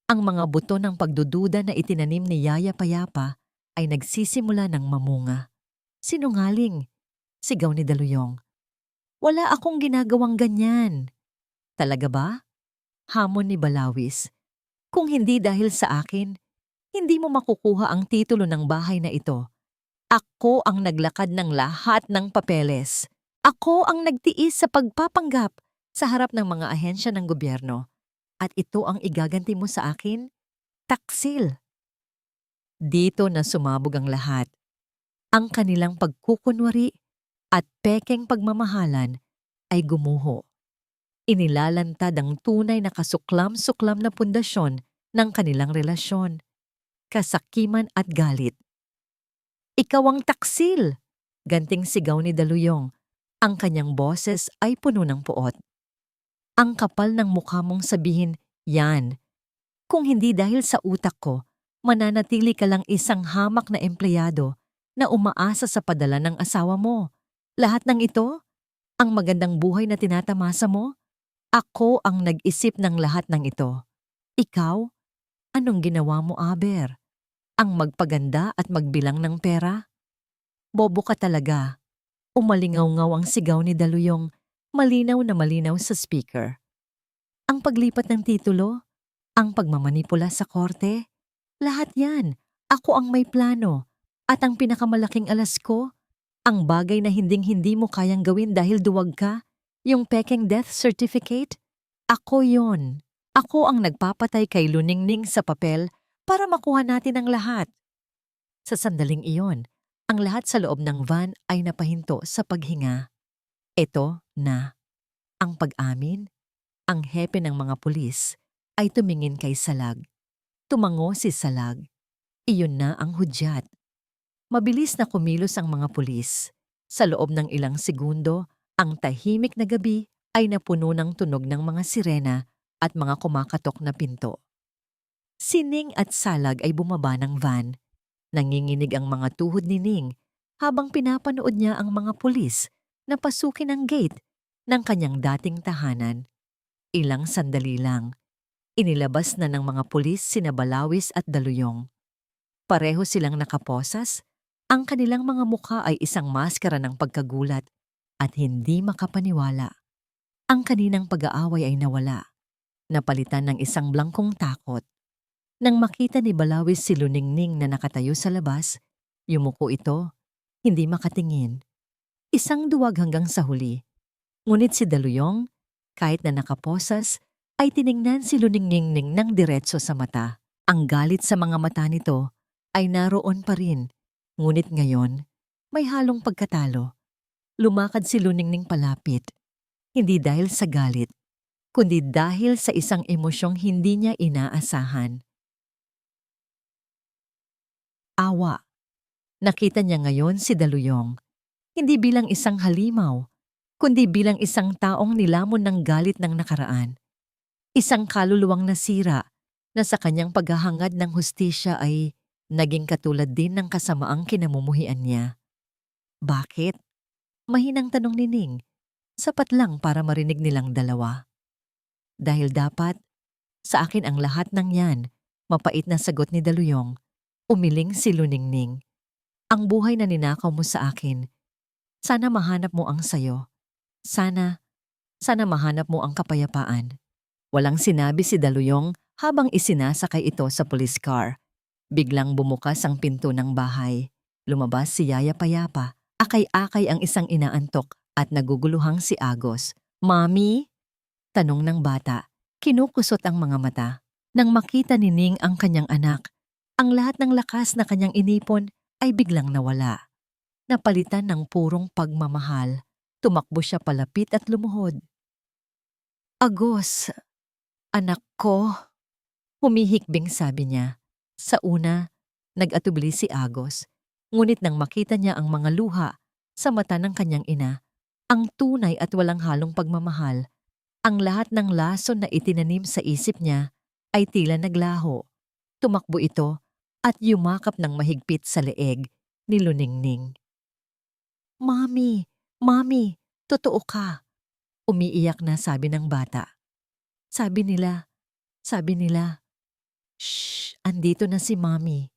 Speaker 1: Ang mga buto ng pagdududa na itinanim ni Yaya Payapa ay nagsisimula ng mamunga. Sinungaling, sigaw ni Daluyong. Wala akong ginagawang ganyan. Talaga ba? Hamon ni Balawis. Kung hindi dahil sa akin, hindi mo makukuha ang titulo ng bahay na ito. Ako ang naglakad ng lahat ng papeles. Ako ang nagtiis sa pagpapanggap sa harap ng mga ahensya ng gobyerno. At ito ang igaganti mo sa akin? Taksil. Dito na sumabog ang lahat. Ang kanilang pagkukunwari at pekeng pagmamahalan ay gumuho. Inilalantad ang tunay na kasuklam-suklam na pundasyon ng kanilang relasyon, kasakiman at galit. Ikaw ang taksil! Ganting sigaw ni Daluyong. Ang kanyang boses ay puno ng puot. Ang kapal ng mukha mong sabihin, yan. Kung hindi dahil sa utak ko, mananatili ka lang isang hamak na empleyado na umaasa sa padala ng asawa mo. Lahat ng ito, ang magandang buhay na tinatamasa mo, ako ang nag-isip ng lahat ng ito. Ikaw, anong ginawa mo, Aber? Ang magpaganda at magbilang ng pera? Bobo ka talaga. Umalingaw-ngaw ang sigaw ni Daluyong, malinaw na malinaw sa speaker. Ang paglipat ng titulo, ang pagmamanipula sa korte, lahat yan, ako ang may plano. At ang pinakamalaking alas ko, ang bagay na hinding-hindi mo kayang gawin dahil duwag ka, yung pekeng death certificate, ako yon. Ako ang nagpapatay kay Luningning sa papel para makuha natin ang lahat. Sa sandaling iyon, ang lahat sa loob ng van ay napahinto sa paghinga. Ito na. Ang pag-amin, ang hepe ng mga pulis, ay tumingin kay Salag. Tumango si Salag. Iyon na ang hudyat. Mabilis na kumilos ang mga pulis. Sa loob ng ilang segundo, ang tahimik na gabi ay napuno ng tunog ng mga sirena at mga kumakatok na pinto. Si Ning at Salag ay bumaba ng van. Nanginginig ang mga tuhod ni Ning habang pinapanood niya ang mga pulis na pasukin ang gate ng kanyang dating tahanan. Ilang sandali lang, inilabas na ng mga pulis sina Balawis at Daluyong. Pareho silang nakaposas, ang kanilang mga mukha ay isang maskara ng pagkagulat at hindi makapaniwala. Ang kaninang pag-aaway ay nawala, napalitan ng isang blangkong takot. Nang makita ni Balawis si Luningning na nakatayo sa labas, yumuko ito, hindi makatingin. Isang duwag hanggang sa huli. Ngunit si Daluyong, kahit na nakaposas, ay tiningnan si Luningning ng diretso sa mata. Ang galit sa mga mata nito ay naroon pa rin. Ngunit ngayon, may halong pagkatalo. Lumakad si Luningning palapit. Hindi dahil sa galit, kundi dahil sa isang emosyong hindi niya inaasahan. Awa. Nakita niya ngayon si Daluyong, hindi bilang isang halimaw, kundi bilang isang taong nilamon ng galit ng nakaraan. Isang kaluluwang nasira na sa kanyang paghahangad ng hustisya ay naging katulad din ng kasamaang kinamumuhian niya. Bakit? Mahinang tanong ni Ning, sapat lang para marinig nilang dalawa. Dahil dapat, sa akin ang lahat ng yan, mapait na sagot ni Daluyong. Umiling si Luningning. Ang buhay na ninakaw mo sa akin, sana mahanap mo ang sayo. Sana mahanap mo ang kapayapaan. Walang sinabi si Daluyong habang isinasakay ito sa police car. Biglang bumukas ang pinto ng bahay. Lumabas si Yaya Payapa. Akay-akay ang isang inaantok at naguguluhang si Agos. Mami? Tanong ng bata. Kinukusot ang mga mata. Nang makita ni Ning ang kanyang anak, ang lahat ng lakas na kanyang inipon ay biglang nawala. Napalitan ng purong pagmamahal. Tumakbo siya palapit at lumuhod. Agos, anak ko. Humihikbing sabi niya. Sa una, nag-atubili si Agos. Ngunit nang makita niya ang mga luha sa mata ng kanyang ina, ang tunay at walang halong pagmamahal, ang lahat ng lason na itinanim sa isip niya ay tila naglaho. Tumakbo ito at yumakap ng mahigpit sa leeg ni Luningning. Mami, Mami, totoo ka. Umiiyak na sabi ng bata. Sabi nila, shh, andito na si Mami.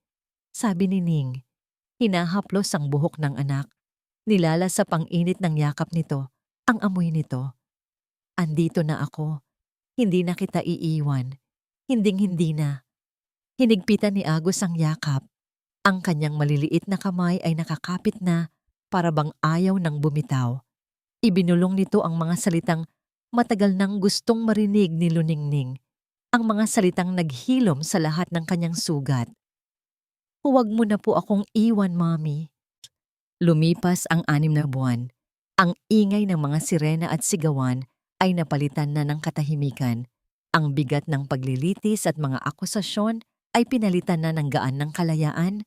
Speaker 1: Sabi ni Ning, hinahaplos ang buhok ng anak. Nilalasap ang init ng yakap nito, ang amoy nito. Andito na ako, hindi na kita iiwan, hinding-hindi na. Hinigpitan ni Agos ang yakap. Ang kanyang maliliit na kamay ay nakakapit na para bang ayaw nang bumitaw. Ibinulong nito ang mga salitang matagal nang gustong marinig ni Luningning, ang mga salitang naghilom sa lahat ng kanyang sugat. Huwag mo na po akong iwan, Mami. Lumipas ang 6 na buwan. Ang ingay ng mga sirena at sigawan ay napalitan na ng katahimikan. Ang bigat ng paglilitis at mga akusasyon ay pinalitan na ng gaan ng kalayaan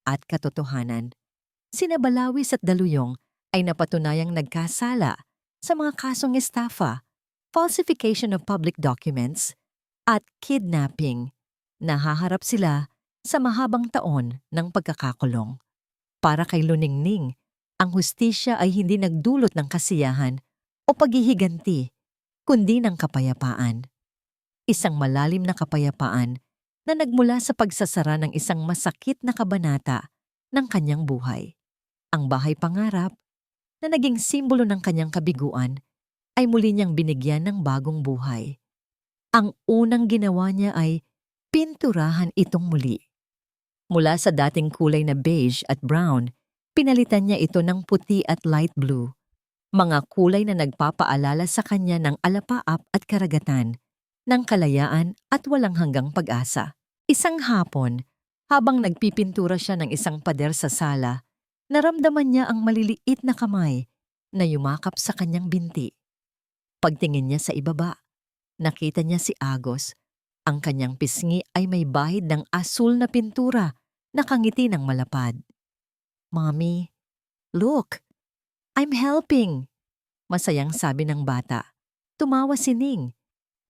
Speaker 1: at katotohanan. Sina Balawis at Daluyong ay napatunayang nagkasala sa mga kasong estafa, falsification of public documents, at kidnapping. Nahaharap sila sa mahabang taon ng pagkakakulong. Para kay Luningning, ang hustisya ay hindi nagdulot ng kasiyahan o paghihiganti, kundi ng kapayapaan. Isang malalim na kapayapaan na nagmula sa pagsasara ng isang masakit na kabanata ng kanyang buhay. Ang bahay pangarap, na naging simbolo ng kanyang kabiguan, ay muli niyang binigyan ng bagong buhay. Ang unang ginawa niya ay pinturahan itong muli. Mula sa dating kulay na beige at brown, pinalitan niya ito ng puti at light blue. Mga kulay na nagpapaalala sa kanya ng alapaap at karagatan, ng kalayaan at walang hanggang pag-asa. Isang hapon, habang nagpipintura siya ng isang pader sa sala, naramdaman niya ang maliliit na kamay na yumakap sa kanyang binti. Pagtingin niya sa ibaba, nakita niya si Agos. Ang kanyang pisngi ay may bahid ng asul na pintura, nakangiti ng malapad. "Mommy, look! I'm helping!" Masayang sabi ng bata. Tumawa si Ning.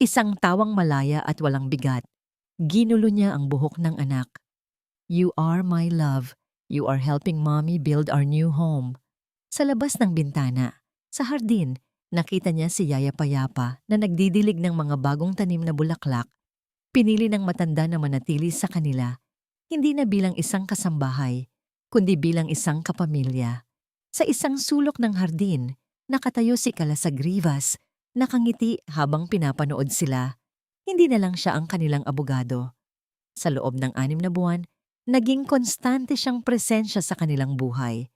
Speaker 1: Isang tawang malaya at walang bigat. Ginulo niya ang buhok ng anak. "You are my love. You are helping Mommy build our new home." Sa labas ng bintana, sa hardin, nakita niya si Yaya Payapa na nagdidilig ng mga bagong tanim na bulaklak. Pinili ng matanda na manatili sa kanila, hindi na bilang isang kasambahay, kundi bilang isang kapamilya. Sa isang sulok ng hardin, nakatayo si Calasagrivas, nakangiti habang pinapanood sila. Hindi na lang siya ang kanilang abogado. Sa loob ng 6 na buwan, naging konstante siyang presensya sa kanilang buhay.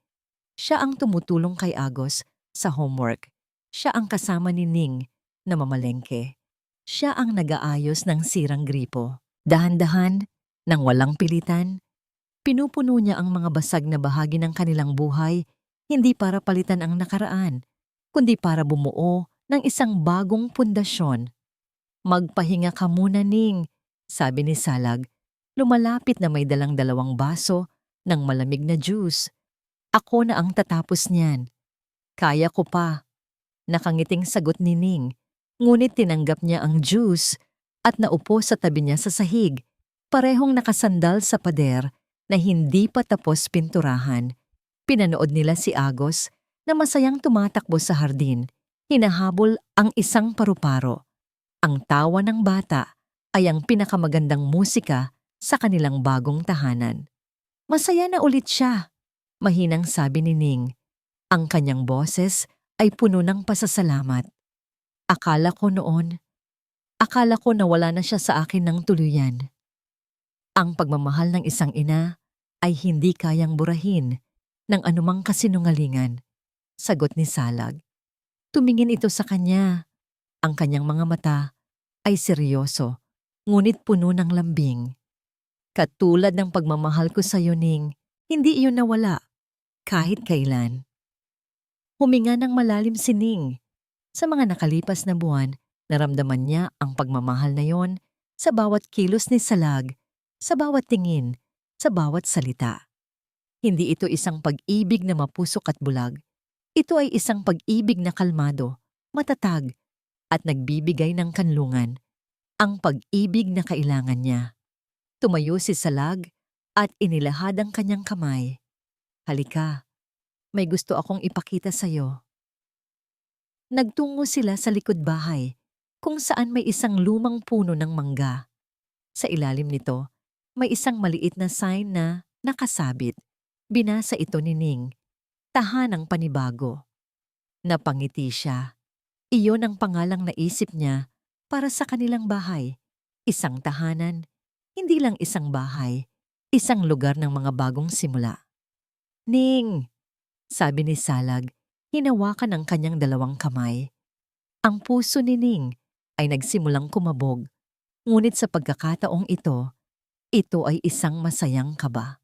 Speaker 1: Siya ang tumutulong kay Agos sa homework. Siya ang kasama ni Ning na mamalengke. Siya ang nag-aayos ng sirang gripo. Dahan-dahan, nang walang pilitan, pinupuno niya ang mga basag na bahagi ng kanilang buhay, hindi para palitan ang nakaraan, kundi para bumuo ng isang bagong pundasyon. "Magpahinga ka muna, Ning," sabi ni Salag. Lumalapit na may dalang 2 baso ng malamig na juice. "Ako na ang tatapos niyan." "Kaya ko pa," nakangiting sagot ni Ning. Ngunit tinanggap niya ang juice at naupo sa tabi niya sa sahig, parehong nakasandal sa pader na hindi pa tapos pinturahan. Pinanood nila si Agos na masayang tumatakbo sa hardin, hinahabol ang isang paru-paro. Ang tawa ng bata ay ang pinakamagandang musika sa kanilang bagong tahanan. "Masaya na ulit siya," mahinang sabi ni Ning. Ang kanyang boses ay puno ng pasasalamat. Akala ko na wala na siya sa akin ng tuluyan." Ang pagmamahal ng isang ina ay hindi kayang burahin ng anumang kasinungalingan, sagot ni Salag. Tumingin ito sa kanya. Ang kanyang mga mata ay seryoso, ngunit puno ng lambing. "Katulad ng pagmamahal ko sa iyo, Ning, hindi iyon nawala, kahit kailan." Huminga ng malalim si Ning. Sa mga nakalipas na buwan, naramdaman niya ang pagmamahal na yon sa bawat kilos ni Salag, sa bawat tingin, sa bawat salita. Hindi ito isang pag-ibig na mapusok at bulag. Ito ay isang pag-ibig na kalmado, matatag, at nagbibigay ng kanlungan. Ang pag-ibig na kailangan niya. Tumayo si Salag at inilahad ang kanyang kamay. "Halika, may gusto akong ipakita sa'yo." Nagtungo sila sa likod bahay, kung saan may isang lumang puno ng mangga. Sa ilalim nito, may isang maliit na sign na nakasabit. Binasa ito ni Ning, "Tahanang Panibago." Napangiti siya. Iyon ang pangalang naisip niya para sa kanilang bahay. Isang tahanan, hindi lang isang bahay, isang lugar ng mga bagong simula. "Ning," sabi ni Salag, hinawakan ang kanyang 2 kamay. Ang puso ni Ning ay nagsimulang kumabog, ngunit sa pagkakataong ito ay isang masayang kaba.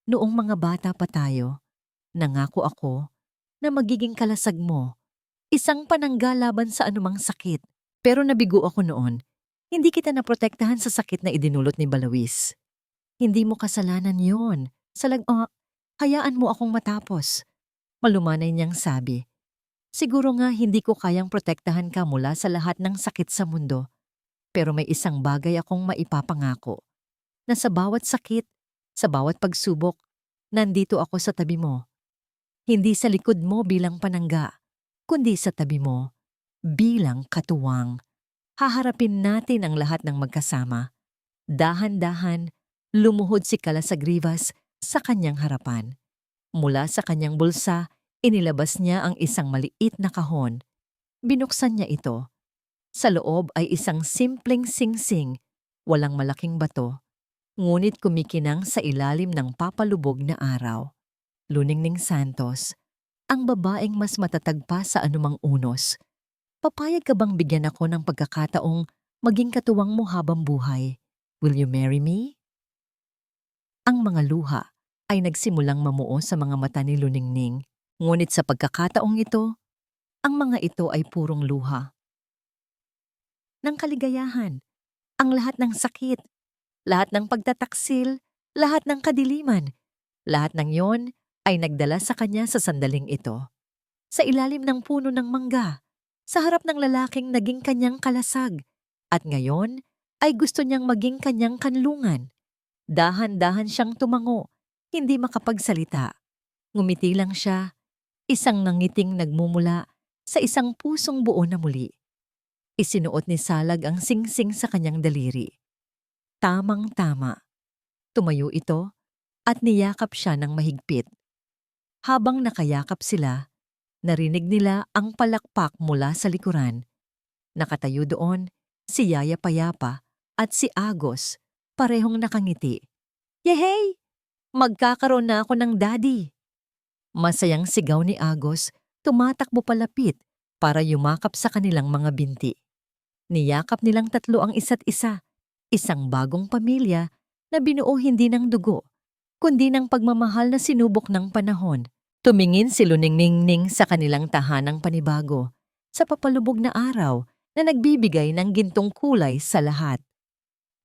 Speaker 1: "Noong mga bata pa tayo, nangako ako na magiging kalasag mo, isang panangga laban sa anumang sakit. Pero nabigo ako noon. Hindi kita naprotektahan sa sakit na idinulot ni Balawis. Hindi mo kasalanan yon. Hayaan mo akong matapos." Malumanay niyang sabi. "Siguro nga hindi ko kayang protektahan ka mula sa lahat ng sakit sa mundo. Pero may isang bagay akong maipapangako. Na sa bawat sakit, sa bawat pagsubok, nandito ako sa tabi mo. Hindi sa likod mo bilang panangga, kundi sa tabi mo bilang katuwang. Haharapin natin ang lahat ng magkasama." Dahan-dahan, lumuhod si Calasagrivas sa kanyang harapan. Mula sa kanyang bulsa, inilabas niya ang isang maliit na kahon. Binuksan niya ito. Sa loob ay isang simpleng singsing, walang malaking bato. ngunit kumikinang sa ilalim ng papalubog na araw. Luningning Santos, ang babaeng mas matatag pa sa anumang unos. Papayag ka bang bigyan ako ng pagkakataong maging katuwang mo habang buhay? Will you marry me? Ang mga luha ay nagsimulang mamuo sa mga mata ni Luningning. Ngunit sa pagkakataong ito, ang mga ito ay purong luha ng kaligayahan. Ang lahat ng sakit, lahat ng pagtataksil, lahat ng kadiliman, lahat ng yon ay nagdala sa kanya sa sandaling ito. Sa ilalim ng puno ng mangga, sa harap ng lalaking naging kanyang kalasag, at ngayon ay gusto niyang maging kanyang kanlungan. Dahan-dahan siyang tumango, hindi makapagsalita. Ngumiti lang siya, isang nangiting nagmumula sa isang pusong buo na muli. Isinuot ni Salag ang singsing sa kanyang daliri. Tamang-tama. Tumayo ito at niyakap siya ng mahigpit. Habang nakayakap sila, narinig nila ang palakpak mula sa likuran. Nakatayo doon si Yaya Payapa at si Agos, parehong nakangiti. Yehey! Magkakaroon na ako ng daddy! Masayang sigaw ni Agos, tumatakbo palapit para yumakap sa kanilang mga binti. Niyakap nilang tatlo ang isa't isa, isang bagong pamilya na binuo hindi ng dugo, kundi ng pagmamahal na sinubok ng panahon. Tumingin si Luningning sa kanilang tahanang panibago, sa papalubog na araw na nagbibigay ng gintong kulay sa lahat.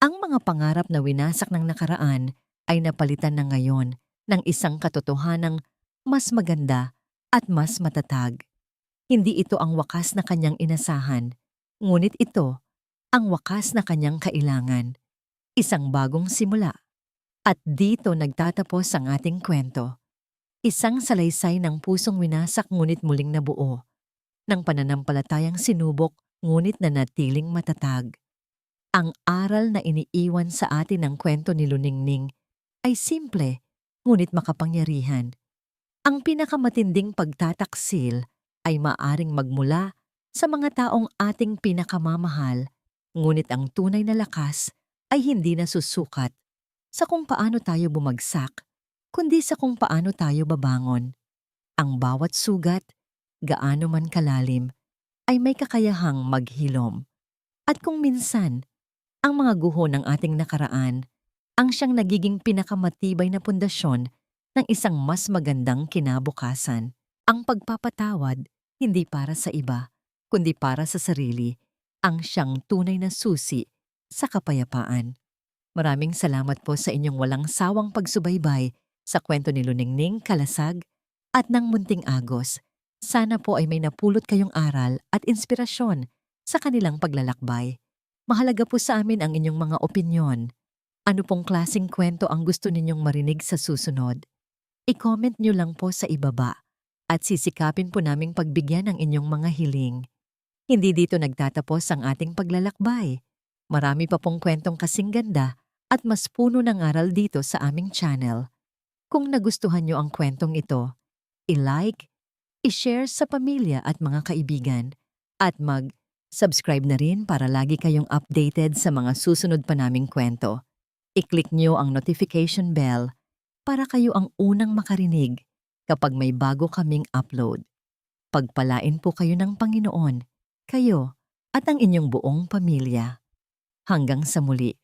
Speaker 1: Ang mga pangarap na winasak ng nakaraan ay napalitan na ngayon ng isang katotohanang mas maganda at mas matatag. Hindi ito ang wakas na kanyang inasahan, ngunit ito ang wakas na kanyang kailangan. Isang bagong simula. At dito nagtatapos ang ating kwento. Isang salaysay ng pusong winasak ngunit muling nabuo. Ng pananampalatayang sinubok ngunit nanatiling matatag. Ang aral na iniiwan sa atin ng kwento ni Luningning ay simple ngunit makapangyarihan. Ang pinakamatinding pagtataksil ay maaring magmula sa mga taong ating pinakamamahal, ngunit ang tunay na lakas ay hindi nasusukat sa kung paano tayo bumagsak, kundi sa kung paano tayo babangon. Ang bawat sugat, gaano man kalalim, ay may kakayahang maghilom. At kung minsan, ang mga guho ng ating nakaraan ang siyang nagiging pinakamatibay na pundasyon ng isang mas magandang kinabukasan. Ang pagpapatawad, hindi para sa iba, kundi para sa sarili, ang siyang tunay na susi sa kapayapaan. Maraming salamat po sa inyong walang sawang pagsubaybay sa kwento ni Luningning, Kalasag at ng Munting Agos. Sana po ay may napulot kayong aral at inspirasyon sa kanilang paglalakbay. Mahalaga po sa amin ang inyong mga opinyon. Ano pong klaseng kwento ang gusto ninyong marinig sa susunod? I-comment nyo lang po sa ibaba at sisikapin po naming pagbigyan ang inyong mga hiling. Hindi dito nagtatapos ang ating paglalakbay. Marami pa pong kwentong kasing ganda at mas puno ng aral dito sa aming channel. Kung nagustuhan nyo ang kwentong ito, i-like, i-share sa pamilya at mga kaibigan, at mag-subscribe na rin para lagi kayong updated sa mga susunod pa naming kwento. I-click nyo ang notification bell para kayo ang unang makarinig kapag may bago kaming upload. Pagpalain po kayo ng Panginoon, kayo at ang inyong buong pamilya. Hanggang sa muli.